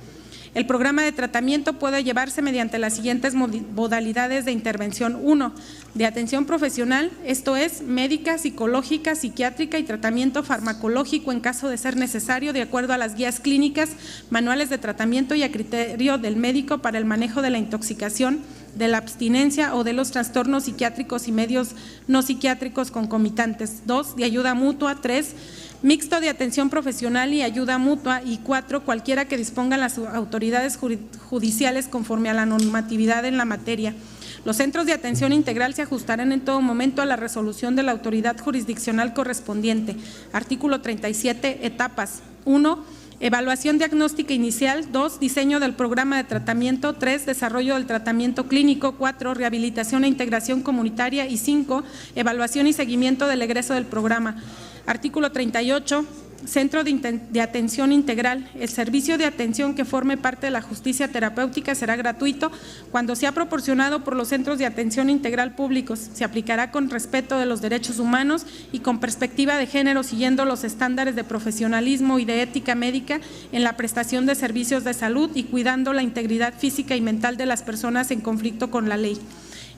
El programa de tratamiento puede llevarse mediante las siguientes modalidades de intervención. 1. De atención profesional, esto es, médica, psicológica, psiquiátrica y tratamiento farmacológico en caso de ser necesario, de acuerdo a las guías clínicas, manuales de tratamiento y a criterio del médico para el manejo de la intoxicación, de la abstinencia o de los trastornos psiquiátricos y medios no psiquiátricos concomitantes. 2. De ayuda mutua. 3. Mixto de atención profesional y ayuda mutua. Y 4. Cualquiera que dispongan las autoridades judiciales conforme a la normatividad en la materia. Los centros de atención integral se ajustarán en todo momento a la resolución de la autoridad jurisdiccional correspondiente. Artículo 37. Etapas. 1. Evaluación diagnóstica inicial. 2. Diseño del programa de tratamiento. 3. Desarrollo del tratamiento clínico. 4. Rehabilitación e integración comunitaria. Y 5. Evaluación y seguimiento del egreso del programa. Artículo 38. Centro de atención integral. El servicio de atención que forme parte de la justicia terapéutica será gratuito cuando sea proporcionado por los centros de atención integral públicos. Se aplicará con respeto de los derechos humanos y con perspectiva de género, siguiendo los estándares de profesionalismo y de ética médica en la prestación de servicios de salud y cuidando la integridad física y mental de las personas en conflicto con la ley.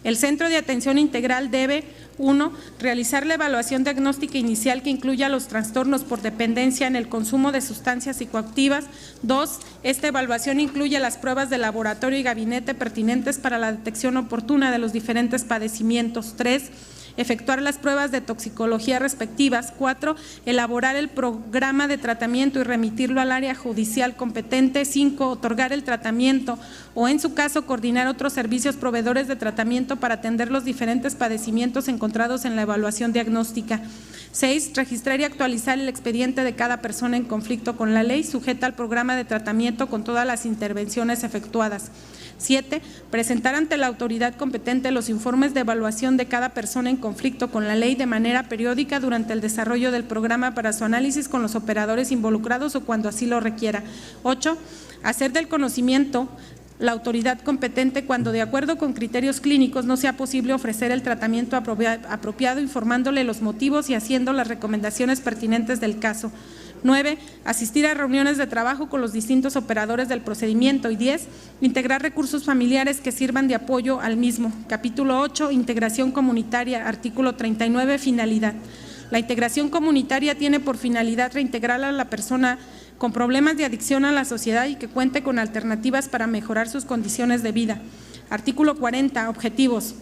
El centro de atención integral debe: 1. Realizar la evaluación diagnóstica inicial que incluya los trastornos por dependencia en el consumo de sustancias psicoactivas. 2. Esta evaluación incluye las pruebas de laboratorio y gabinete pertinentes para la detección oportuna de los diferentes padecimientos. 3. Efectuar las pruebas de toxicología respectivas. 4. Elaborar el programa de tratamiento y remitirlo al área judicial competente. 5. Otorgar el tratamiento o, en su caso, coordinar otros servicios proveedores de tratamiento para atender los diferentes padecimientos encontrados en la evaluación diagnóstica. 6. Registrar y actualizar el expediente de cada persona en conflicto con la ley, sujeta al programa de tratamiento con todas las intervenciones efectuadas. 7. Presentar ante la autoridad competente los informes de evaluación de cada persona en conflicto con la ley de manera periódica durante el desarrollo del programa para su análisis con los operadores involucrados o cuando así lo requiera. 8. Hacer del conocimiento la autoridad competente cuando, de acuerdo con criterios clínicos, no sea posible ofrecer el tratamiento apropiado, informándole los motivos y haciendo las recomendaciones pertinentes del caso. 9. Asistir a reuniones de trabajo con los distintos operadores del procedimiento. Y 10. Integrar recursos familiares que sirvan de apoyo al mismo. Capítulo 8. Integración comunitaria. Artículo 39. Finalidad. La integración comunitaria tiene por finalidad reintegrar a la persona con problemas de adicción a la sociedad y que cuente con alternativas para mejorar sus condiciones de vida. Artículo 40. Objetivos.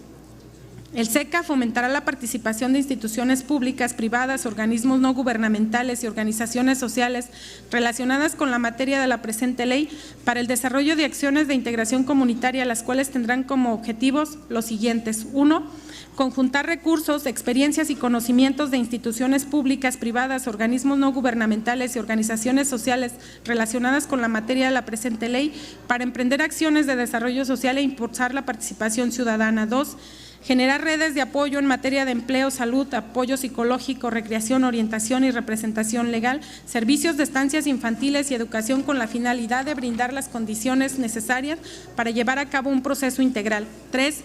El SECA fomentará la participación de instituciones públicas, privadas, organismos no gubernamentales y organizaciones sociales relacionadas con la materia de la presente ley para el desarrollo de acciones de integración comunitaria, las cuales tendrán como objetivos los siguientes. 1. Conjuntar recursos, experiencias y conocimientos de instituciones públicas, privadas, organismos no gubernamentales y organizaciones sociales relacionadas con la materia de la presente ley para emprender acciones de desarrollo social e impulsar la participación ciudadana. 2. Generar redes de apoyo en materia de empleo, salud, apoyo psicológico, recreación, orientación y representación legal, servicios de estancias infantiles y educación con la finalidad de brindar las condiciones necesarias para llevar a cabo un proceso integral. 3.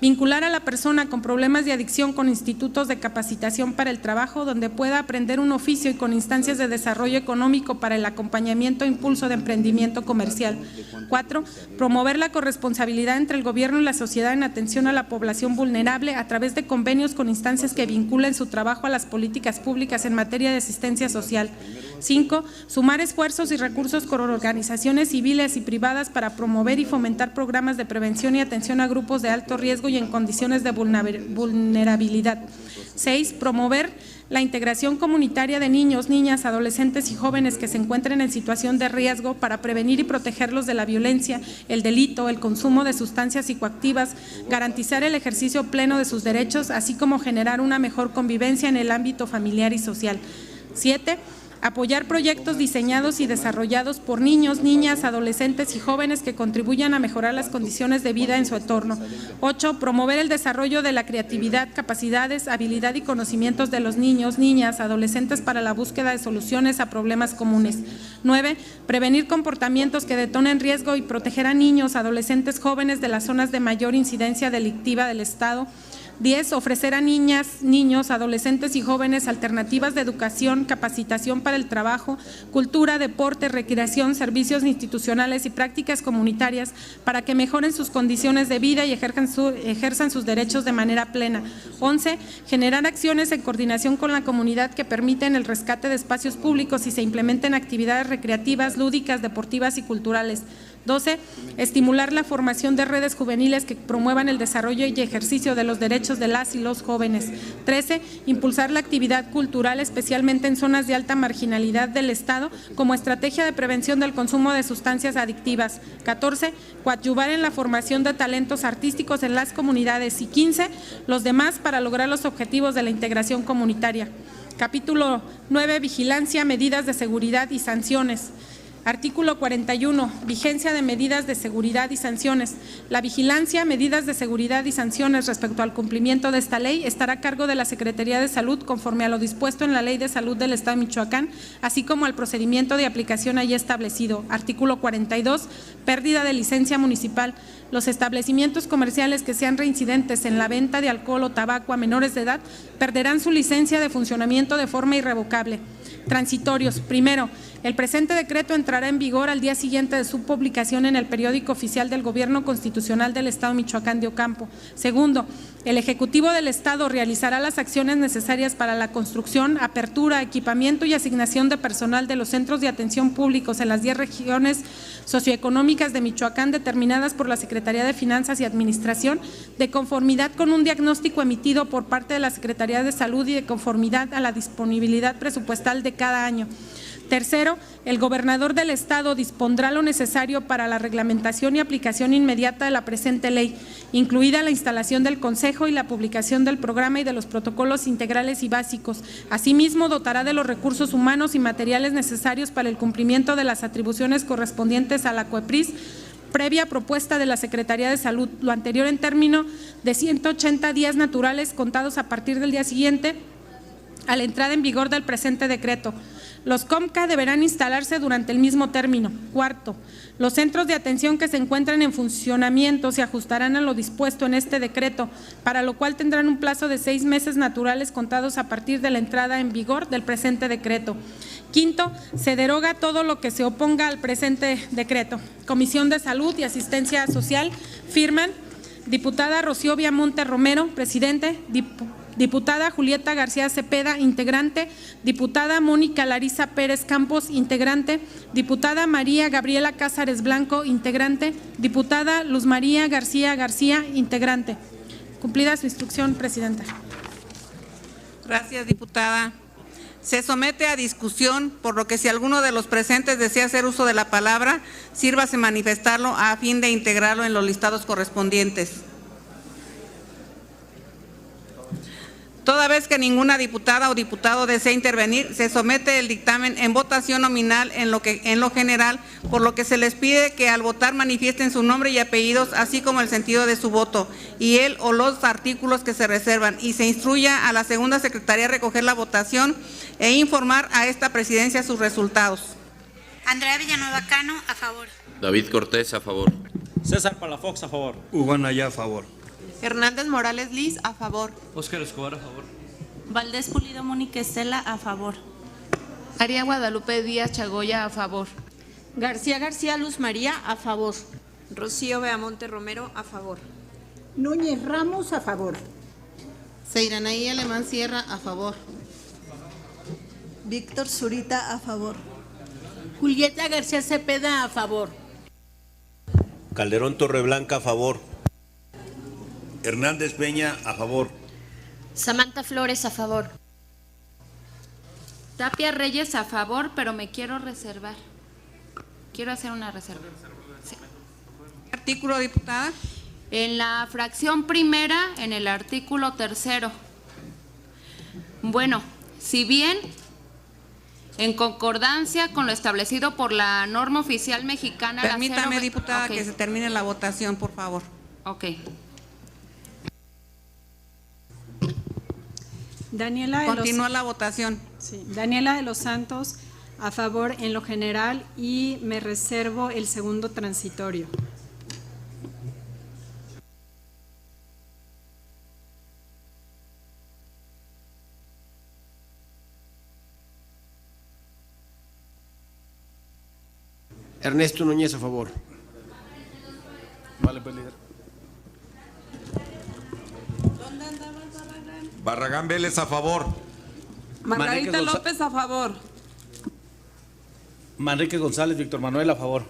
Vincular a la persona con problemas de adicción con institutos de capacitación para el trabajo, donde pueda aprender un oficio y con instancias de desarrollo económico para el acompañamiento e impulso de emprendimiento comercial. 4. Promover la corresponsabilidad entre el gobierno y la sociedad en atención a la población vulnerable a través de convenios con instancias que vinculen su trabajo a las políticas públicas en materia de asistencia social. 5. Sumar esfuerzos y recursos con organizaciones civiles y privadas para promover y fomentar programas de prevención y atención a grupos de alto riesgo y en condiciones de vulnerabilidad. 6. Promover la integración comunitaria de niños, niñas, adolescentes y jóvenes que se encuentren en situación de riesgo para prevenir y protegerlos de la violencia, el delito, el consumo de sustancias psicoactivas, garantizar el ejercicio pleno de sus derechos, así como generar una mejor convivencia en el ámbito familiar y social. 7. Apoyar proyectos diseñados y desarrollados por niños, niñas, adolescentes y jóvenes que contribuyan a mejorar las condiciones de vida en su entorno. 8. Promover el desarrollo de la creatividad, capacidades, habilidad y conocimientos de los niños, niñas, adolescentes para la búsqueda de soluciones a problemas comunes. 9. Prevenir comportamientos que detonen riesgo y proteger a niños, adolescentes, jóvenes de las zonas de mayor incidencia delictiva del Estado. 10. Ofrecer a niñas, niños, adolescentes y jóvenes alternativas de educación, capacitación para el trabajo, cultura, deporte, recreación, servicios institucionales y prácticas comunitarias para que mejoren sus condiciones de vida y ejerzan sus derechos de manera plena. 11. Generar acciones en coordinación con la comunidad que permiten el rescate de espacios públicos y se implementen actividades recreativas, lúdicas, deportivas y culturales. 12. Estimular la formación de redes juveniles que promuevan el desarrollo y ejercicio de los derechos de las y los jóvenes. 13. Impulsar la actividad cultural, especialmente en zonas de alta marginalidad del Estado, como estrategia de prevención del consumo de sustancias adictivas. 14. Coadyuvar en la formación de talentos artísticos en las comunidades. Y 15. Los demás para lograr los objetivos de la integración comunitaria. Capítulo 9. Vigilancia, medidas de seguridad y sanciones. Artículo 41. Vigencia de medidas de seguridad y sanciones. La vigilancia, medidas de seguridad y sanciones respecto al cumplimiento de esta ley estará a cargo de la Secretaría de Salud conforme a lo dispuesto en la Ley de Salud del Estado de Michoacán, así como al procedimiento de aplicación allí establecido. Artículo 42. Pérdida de licencia municipal. Los establecimientos comerciales que sean reincidentes en la venta de alcohol o tabaco a menores de edad perderán su licencia de funcionamiento de forma irrevocable. Transitorios. Primero, el presente decreto entrará en vigor al día siguiente de su publicación en el periódico oficial del Gobierno Constitucional del Estado de Michoacán de Ocampo. Segundo, el Ejecutivo del Estado realizará las acciones necesarias para la construcción, apertura, equipamiento y asignación de personal de los centros de atención públicos en las 10 regiones socioeconómicas de Michoacán determinadas por la Secretaría de Finanzas y Administración, de conformidad con un diagnóstico emitido por parte de la Secretaría de Salud y de conformidad a la disponibilidad presupuestal de cada año. Tercero, el gobernador del Estado dispondrá lo necesario para la reglamentación y aplicación inmediata de la presente ley, incluida la instalación del Consejo y la publicación del programa y de los protocolos integrales y básicos. Asimismo, dotará de los recursos humanos y materiales necesarios para el cumplimiento de las atribuciones correspondientes a la COEPRIS, previa propuesta de la Secretaría de Salud, lo anterior en término de 180 días naturales contados a partir del día siguiente a la entrada en vigor del presente decreto. Los COMCA deberán instalarse durante el mismo término. Cuarto, los centros de atención que se encuentren en funcionamiento se ajustarán a lo dispuesto en este decreto, para lo cual tendrán un plazo de 6 meses naturales contados a partir de la entrada en vigor del presente decreto. Quinto, se deroga todo lo que se oponga al presente decreto. Comisión de Salud y Asistencia Social firman diputada Rocío Viamonte Romero, presidente, diputada Julieta García Cepeda, integrante, diputada Mónica Larisa Pérez Campos, integrante, diputada María Gabriela Cázares Blanco, integrante, diputada Luz María García García, integrante. Cumplida su instrucción, presidenta. Gracias, diputada. Se somete a discusión, por lo que si alguno de los presentes desea hacer uso de la palabra, sírvase manifestarlo a fin de integrarlo en los listados correspondientes. Toda vez que ninguna diputada o diputado desea intervenir, se somete el dictamen en votación nominal en lo general, por lo que se les pide que al votar manifiesten su nombre y apellidos, así como el sentido de su voto, y el o los artículos que se reservan, y se instruya a la segunda secretaría a recoger la votación e informar a esta presidencia sus resultados. Andrea Villanueva Cano, a favor. David Cortés, a favor. César Palafox, a favor. Hugo Anaya, a favor. Hernández Morales Liz, a favor. Óscar Escobar, a favor. Valdés Pulido Mónica Estela, a favor. María Guadalupe Díaz Chagoya, a favor. García García Luz María, a favor. Rocío Beamonte Romero, a favor. Núñez Ramos, a favor. Seiranaí Alemán Sierra, a favor. Víctor Zurita, a favor. Julieta García Cepeda, a favor. Calderón Torreblanca, a favor. Hernández Peña, a favor. Samantha Flores, a favor. Tapia Reyes, a favor, pero me quiero reservar. Quiero hacer una reserva. Sí. Artículo, diputada. En la fracción primera, en el artículo 3. Bueno, si bien en concordancia con lo establecido por la norma oficial mexicana… Permítame, diputada, okay, que se termine la votación, por favor. Ok. Continúa la votación. Sí. Daniela de los Santos, a favor en lo general, y me reservo el segundo transitorio. Ernesto Núñez, a favor. Vale, pues, líder. Barragán Vélez, a favor. Margarita López, a favor. Manrique González, Víctor Manuel, a favor.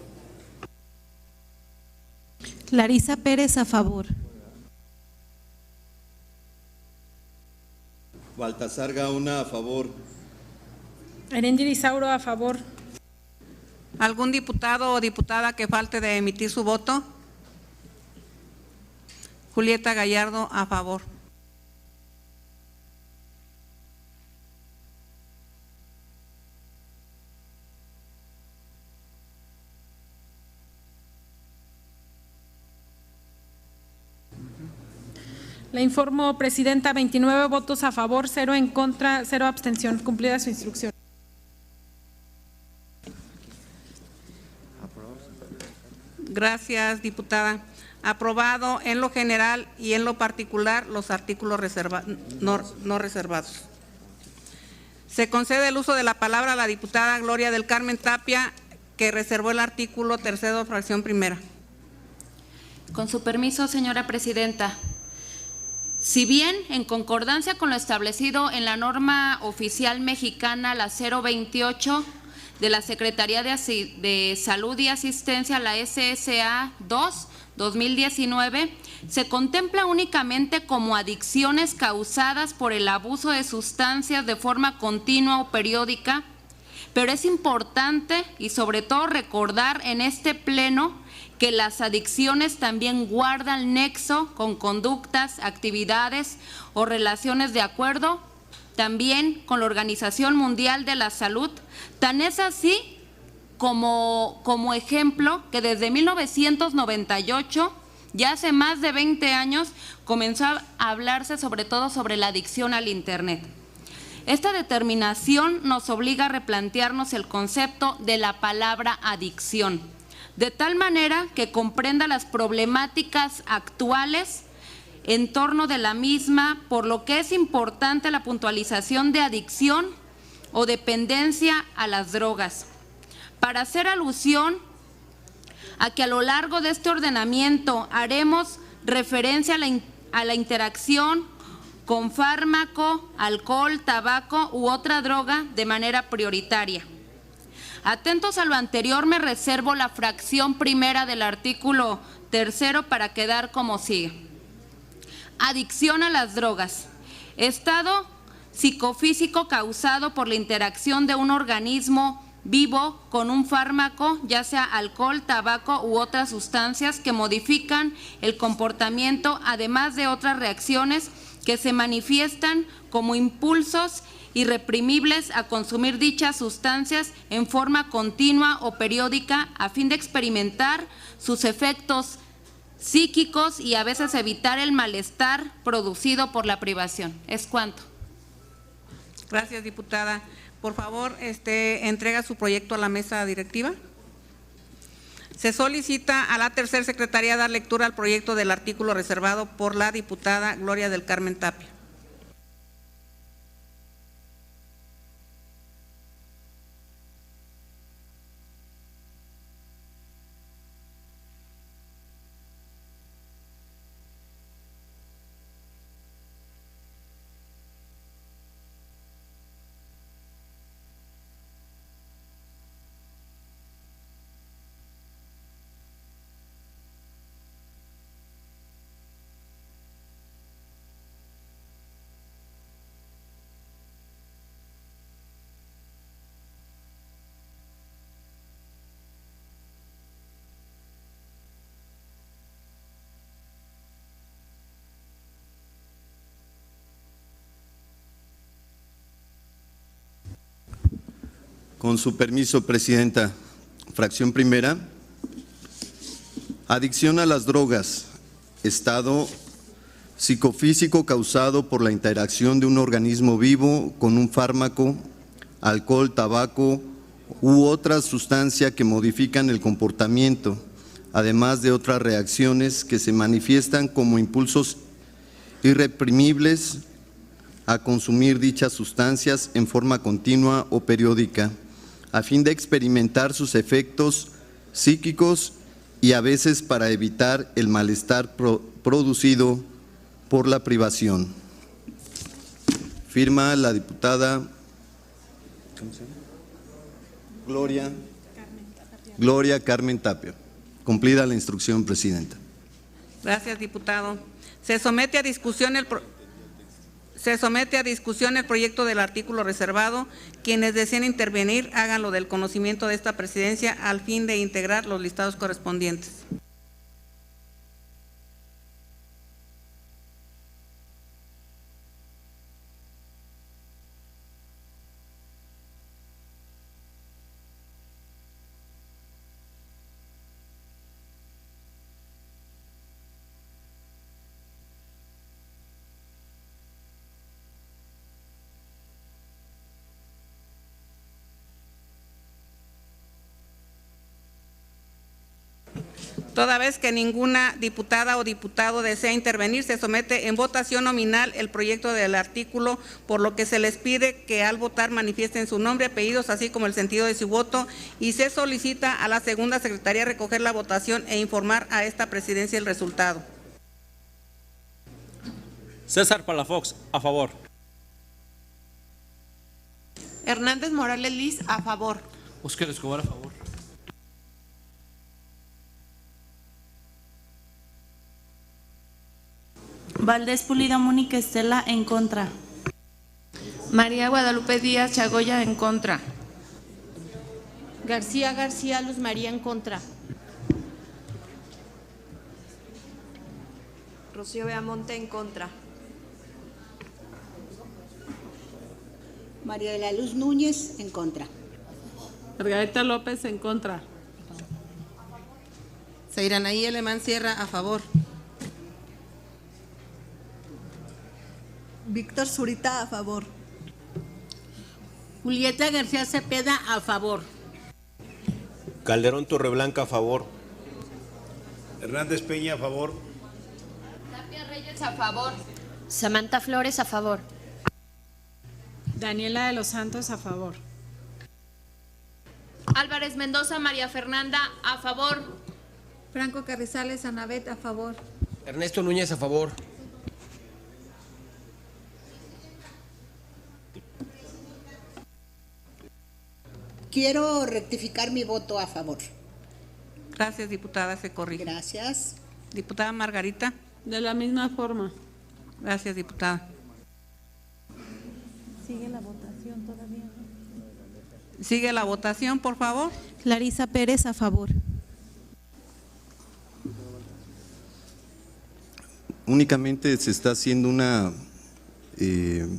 Larisa Pérez, a favor. Baltasar Gaona, a favor. Erengel Isauro, a favor. ¿Algún diputado o diputada que falte de emitir su voto? Julieta Gallardo, a favor. Le informo, presidenta, 29 votos a favor, 0 en contra, 0 abstención. Cumplida su instrucción. Gracias, diputada. Aprobado en lo general y en lo particular los artículos no reservados. Se concede el uso de la palabra a la diputada Gloria del Carmen Tapia, que reservó el artículo 3, fracción primera. Con su permiso, señora presidenta. Si bien, en concordancia con lo establecido en la norma oficial mexicana, la 028 de la Secretaría de Salud y Asistencia, la SSA 2/2019, se contempla únicamente como adicciones causadas por el abuso de sustancias de forma continua o periódica, pero es importante y sobre todo recordar en este pleno que las adicciones también guardan nexo con conductas, actividades o relaciones de acuerdo también con la Organización Mundial de la Salud. Tan es así como ejemplo que desde 1998, ya hace más de 20 años, comenzó a hablarse sobre todo sobre la adicción al Internet. Esta determinación nos obliga a replantearnos el concepto de la palabra adicción, de tal manera que comprenda las problemáticas actuales en torno de la misma, por lo que es importante la puntualización de adicción o dependencia a las drogas. Para hacer alusión a que a lo largo de este ordenamiento haremos referencia a la interacción con fármaco, alcohol, tabaco u otra droga de manera prioritaria. Atentos a lo anterior, me reservo la fracción primera del artículo 3 para quedar como sigue. Adicción a las drogas. Estado psicofísico causado por la interacción de un organismo vivo con un fármaco, ya sea alcohol, tabaco u otras sustancias que modifican el comportamiento, además de otras reacciones que se manifiestan como impulsos irreprimibles a consumir dichas sustancias en forma continua o periódica a fin de experimentar sus efectos psíquicos y a veces evitar el malestar producido por la privación. ¿Es cuanto? Gracias, diputada. Por favor, entrega su proyecto a la mesa directiva. Se solicita a la tercera secretaría dar lectura al proyecto del artículo reservado por la diputada Gloria del Carmen Tapia. Con su permiso, Presidenta. Fracción primera. Adicción a las drogas, estado psicofísico causado por la interacción de un organismo vivo con un fármaco, alcohol, tabaco u otra sustancia que modifican el comportamiento, además de otras reacciones que se manifiestan como impulsos irreprimibles a consumir dichas sustancias en forma continua o periódica, a fin de experimentar sus efectos psíquicos y a veces para evitar el malestar producido por la privación. Firma la diputada Gloria Carmen Tapia. Cumplida la instrucción, Presidenta. Gracias, diputado. Se somete a discusión el proyecto del artículo reservado. Quienes deseen intervenir, háganlo del conocimiento de esta presidencia al fin de integrar los listados correspondientes. Toda vez que ninguna diputada o diputado desea intervenir, se somete en votación nominal el proyecto del artículo, por lo que se les pide que al votar manifiesten su nombre, apellidos, así como el sentido de su voto, y se solicita a la segunda secretaría recoger la votación e informar a esta presidencia el resultado. César Palafox, a favor. Hernández Morales Liz, a favor. Óscar Escobar, a favor. Valdés Pulido Mónica Estela, en contra. María Guadalupe Díaz Chagoya, en contra. García García Luz María, en contra. Rocío Beamonte, en contra. María de la Luz Núñez, en contra. Margarita López, en contra. Seiranaí Alemán Sierra, a favor. Víctor Zurita, a favor. Julieta García Cepeda, a favor. Calderón Torreblanca, a favor. Hernández Peña, a favor. Tapia Reyes, a favor. Samantha Flores, a favor. Daniela de los Santos, a favor. Álvarez Mendoza María Fernanda, a favor. Franco Carrizales Anabet, a favor. Ernesto Núñez, a favor. Quiero rectificar mi voto a favor. Gracias, diputada, se corrige. Gracias. Diputada Margarita. De la misma forma. Gracias, diputada. Sigue la votación todavía. Sigue la votación, por favor. Clarisa Pérez, a favor. Únicamente se está haciendo una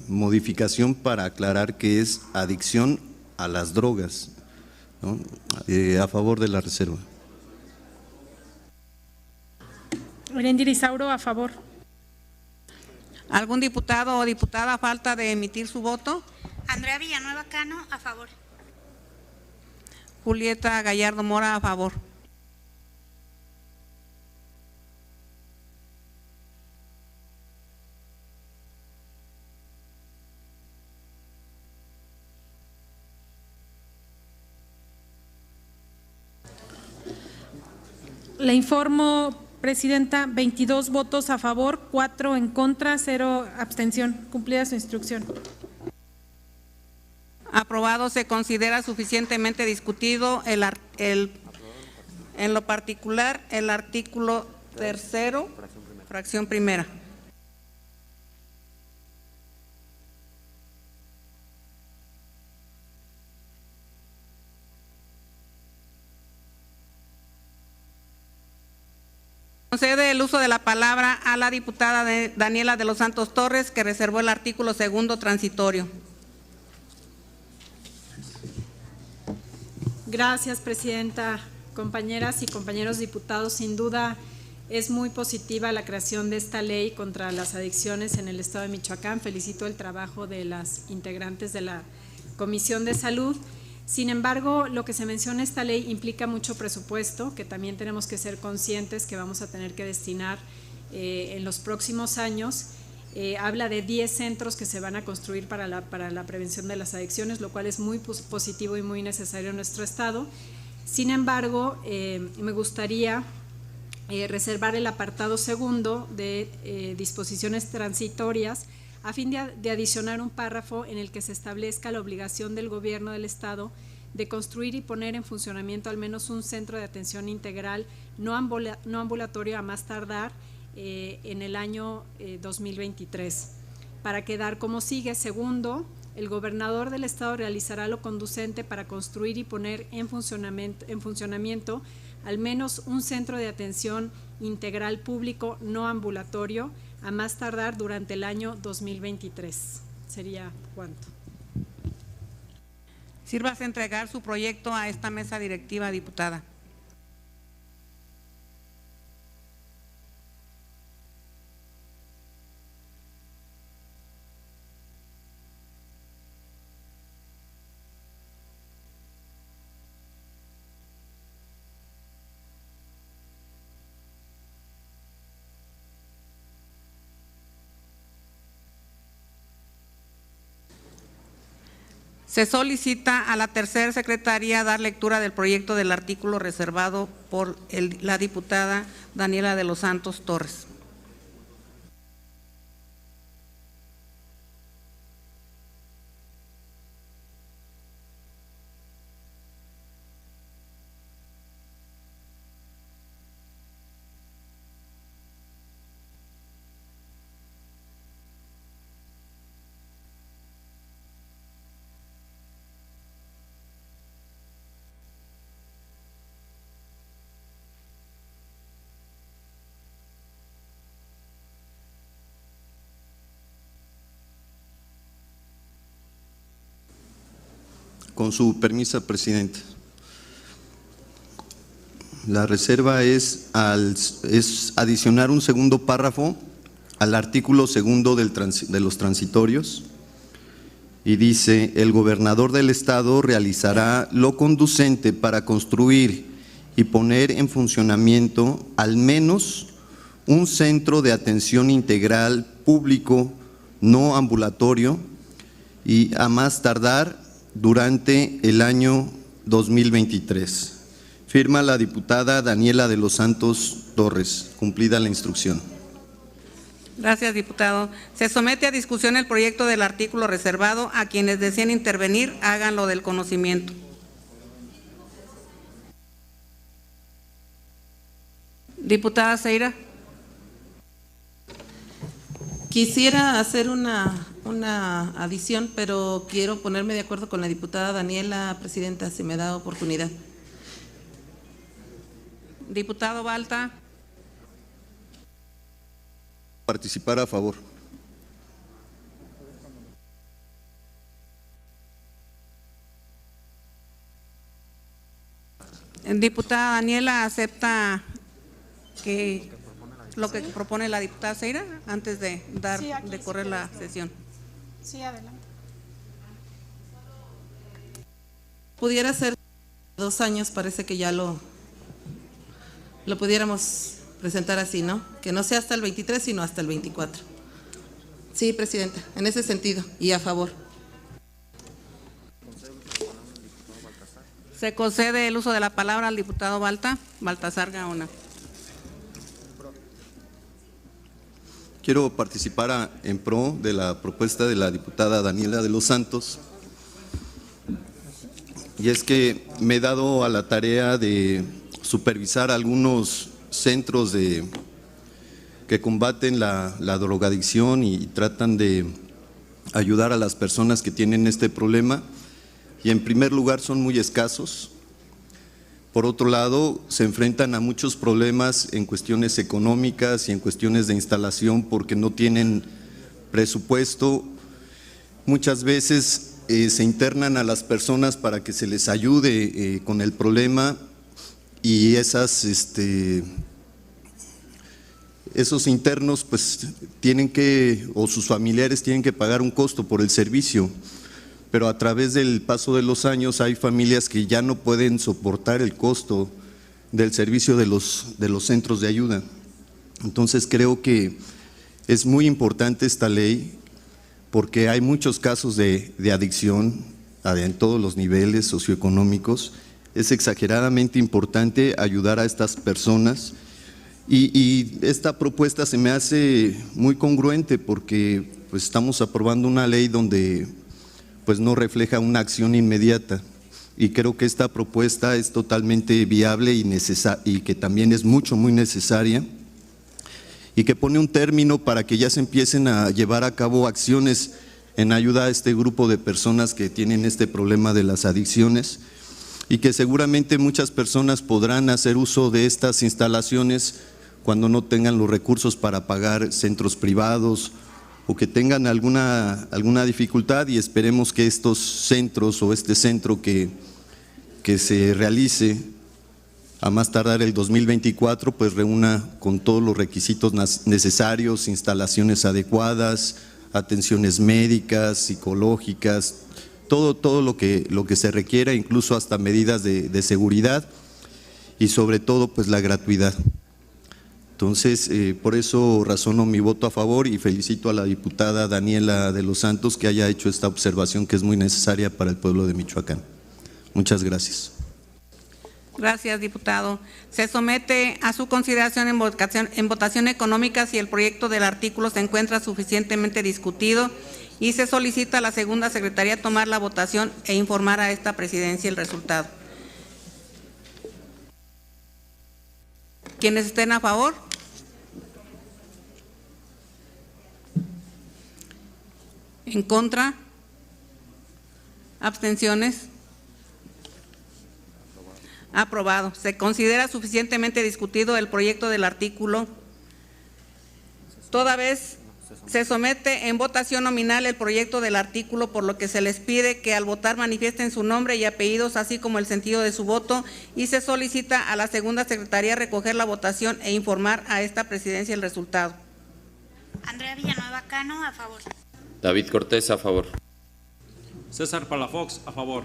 modificación para aclarar que es adicción a las drogas, ¿no? A favor de la reserva. Erendir Isauro, a favor. ¿Algún diputado o diputada falta de emitir su voto? Andrea Villanueva Cano, a favor. Julieta Gallardo Mora, a favor. Le informo, Presidenta, 22 votos a favor, 4 en contra, 0 abstención. Cumplida su instrucción. Aprobado. Se considera suficientemente discutido en lo particular el artículo 3º, fracción primera. Concede el uso de la palabra a la diputada Daniela de los Santos Torres, que reservó el artículo 2º transitorio. Gracias, Presidenta. Compañeras y compañeros diputados, sin duda es muy positiva la creación de esta ley contra las adicciones en el Estado de Michoacán. Felicito el trabajo de las integrantes de la Comisión de Salud. Sin embargo, lo que se menciona en esta ley implica mucho presupuesto, que también tenemos que ser conscientes que vamos a tener que destinar en los próximos años. Habla de 10 centros que se van a construir para la prevención de las adicciones, lo cual es muy positivo y muy necesario en nuestro estado. Sin embargo, me gustaría reservar el apartado 2º de disposiciones transitorias a fin de adicionar un párrafo en el que se establezca la obligación del gobierno del estado de construir y poner en funcionamiento al menos un centro de atención integral no ambulatorio a más tardar en el año 2023. Para quedar como sigue: segundo, el gobernador del estado realizará lo conducente para construir y poner en funcionamiento al menos un centro de atención integral público no ambulatorio a más tardar durante el año 2023. ¿Sería cuánto? Sírvase a entregar su proyecto a esta mesa directiva, diputada. Se solicita a la tercera secretaría dar lectura del proyecto del artículo reservado por la diputada Daniela de los Santos Torres. Con su permiso, Presidenta. La reserva es adicionar un segundo párrafo al artículo 2º de los transitorios, y dice: el gobernador del estado realizará lo conducente para construir y poner en funcionamiento al menos un centro de atención integral público no ambulatorio y a más tardar durante el año 2023. Firma la diputada Daniela de los Santos Torres. Cumplida la instrucción. Gracias, diputado. Se somete a discusión el proyecto del artículo reservado. A quienes deseen intervenir, háganlo del conocimiento. Diputada Ceira. Quisiera hacer una adición, pero quiero ponerme de acuerdo con la diputada Daniela, Presidenta, si me da oportunidad. Diputado Balta. Participar a favor. Diputada Daniela, ¿acepta lo que propone la diputada Ceira antes de correr la sesión? Sí, adelante. Pudiera ser 2 años, parece que ya lo pudiéramos presentar así, ¿no? Que no sea hasta el 23, sino hasta el 24. Sí, Presidenta, en ese sentido, y a favor. Se concede el uso de la palabra al diputado Baltasar Gaona. quiero participar en pro de la propuesta de la diputada Daniela de los Santos. Y es que me he dado a la tarea de supervisar algunos centros que combaten la drogadicción y tratan de ayudar a las personas que tienen este problema. Y en primer lugar son muy escasos. Por otro lado, se enfrentan a muchos problemas en cuestiones económicas y en cuestiones de instalación porque no tienen presupuesto. Muchas veces se internan a las personas para que se les ayude con el problema y esos internos pues tienen que, o sus familiares tienen que pagar un costo por el servicio. Pero a través del paso de los años hay familias que ya no pueden soportar el costo del servicio de los centros de ayuda. Entonces creo que es muy importante esta ley porque hay muchos casos de adicción en todos los niveles socioeconómicos. Es exageradamente importante ayudar a estas personas y esta propuesta se me hace muy congruente porque pues estamos aprobando una ley donde pues no refleja una acción inmediata y creo que esta propuesta es totalmente viable y que también es muy necesaria y que pone un término para que ya se empiecen a llevar a cabo acciones en ayuda a este grupo de personas que tienen este problema de las adicciones y que seguramente muchas personas podrán hacer uso de estas instalaciones cuando no tengan los recursos para pagar centros privados o que tengan alguna dificultad y esperemos que estos centros o este centro que se realice a más tardar el 2024 pues reúna con todos los requisitos necesarios, instalaciones adecuadas, atenciones médicas, psicológicas, todo lo que se requiera, incluso hasta medidas de seguridad y sobre todo pues la gratuidad. Entonces, por eso razono mi voto a favor y felicito a la diputada Daniela de los Santos que haya hecho esta observación que es muy necesaria para el pueblo de Michoacán. Muchas gracias. Gracias, diputado. Se somete a su consideración en votación económica si el proyecto del artículo se encuentra suficientemente discutido y se solicita a la segunda secretaría tomar la votación e informar a esta presidencia el resultado. ¿Quiénes estén a favor? ¿En contra? ¿Abstenciones? Aprobado. Se considera suficientemente discutido el proyecto del artículo. Toda vez se somete en votación nominal el proyecto del artículo, por lo que se les pide que al votar manifiesten su nombre y apellidos, así como el sentido de su voto, y se solicita a la segunda secretaría recoger la votación e informar a esta presidencia el resultado. Andrea Villanueva Cano, a favor. David Cortés, a favor. César Palafox, a favor.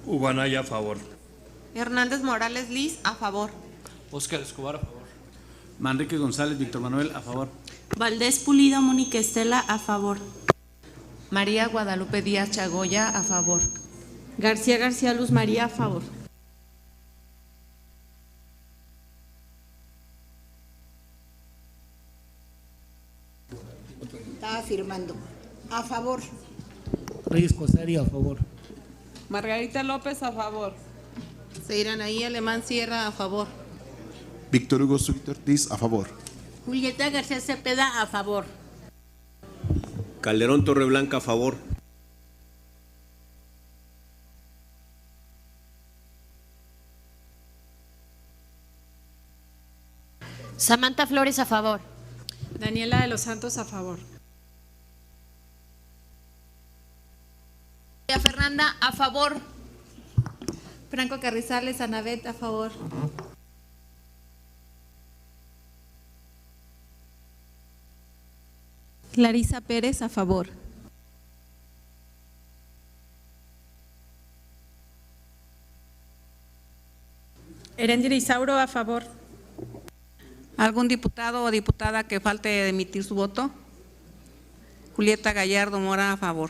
Hugo Anaya, a favor. Hernández Morales Liz, a favor. Óscar Escobar, a favor. Manrique González Víctor Manuel, a favor. Valdés Pulido Mónica Estela, a favor. María Guadalupe Díaz Chagoya, a favor. García García Luz María, a favor. Estaba firmando. A favor. Reyes Cosari, a favor. Margarita López, a favor. Seiranaí Alemán Sierra, a favor. Víctor Hugo Zúñiga Ortiz, a favor. Julieta García Cepeda, a favor. Calderón Torreblanca, a favor. Samantha Flores, a favor. Daniela de los Santos, a favor. María Fernanda, a favor. Franco Carrizales Anabet, a favor. Clarisa Pérez, a favor. Erendir Isauro, a favor. ¿Algún diputado o diputada que falte de emitir su voto? Julieta Gallardo Mora, a favor.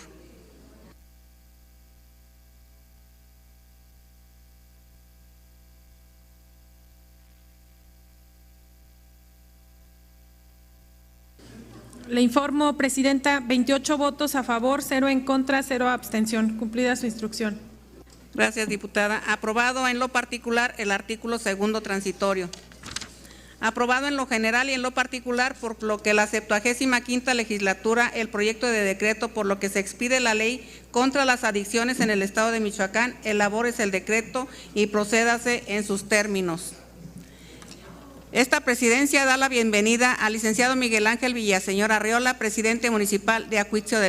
Le informo, Presidenta, 28 votos a favor, 0 en contra, 0 abstención. Cumplida su instrucción. Gracias, diputada. Aprobado en lo particular el artículo segundo transitorio. Aprobado en lo general y en lo particular, por lo que la 75ª legislatura, el proyecto de decreto por lo que se expide la ley contra las adicciones en el estado de Michoacán, elabórese el decreto y procédase en sus términos. Esta presidencia da la bienvenida al licenciado Miguel Ángel Villaseñor Arriola, presidente municipal de Acuixtla del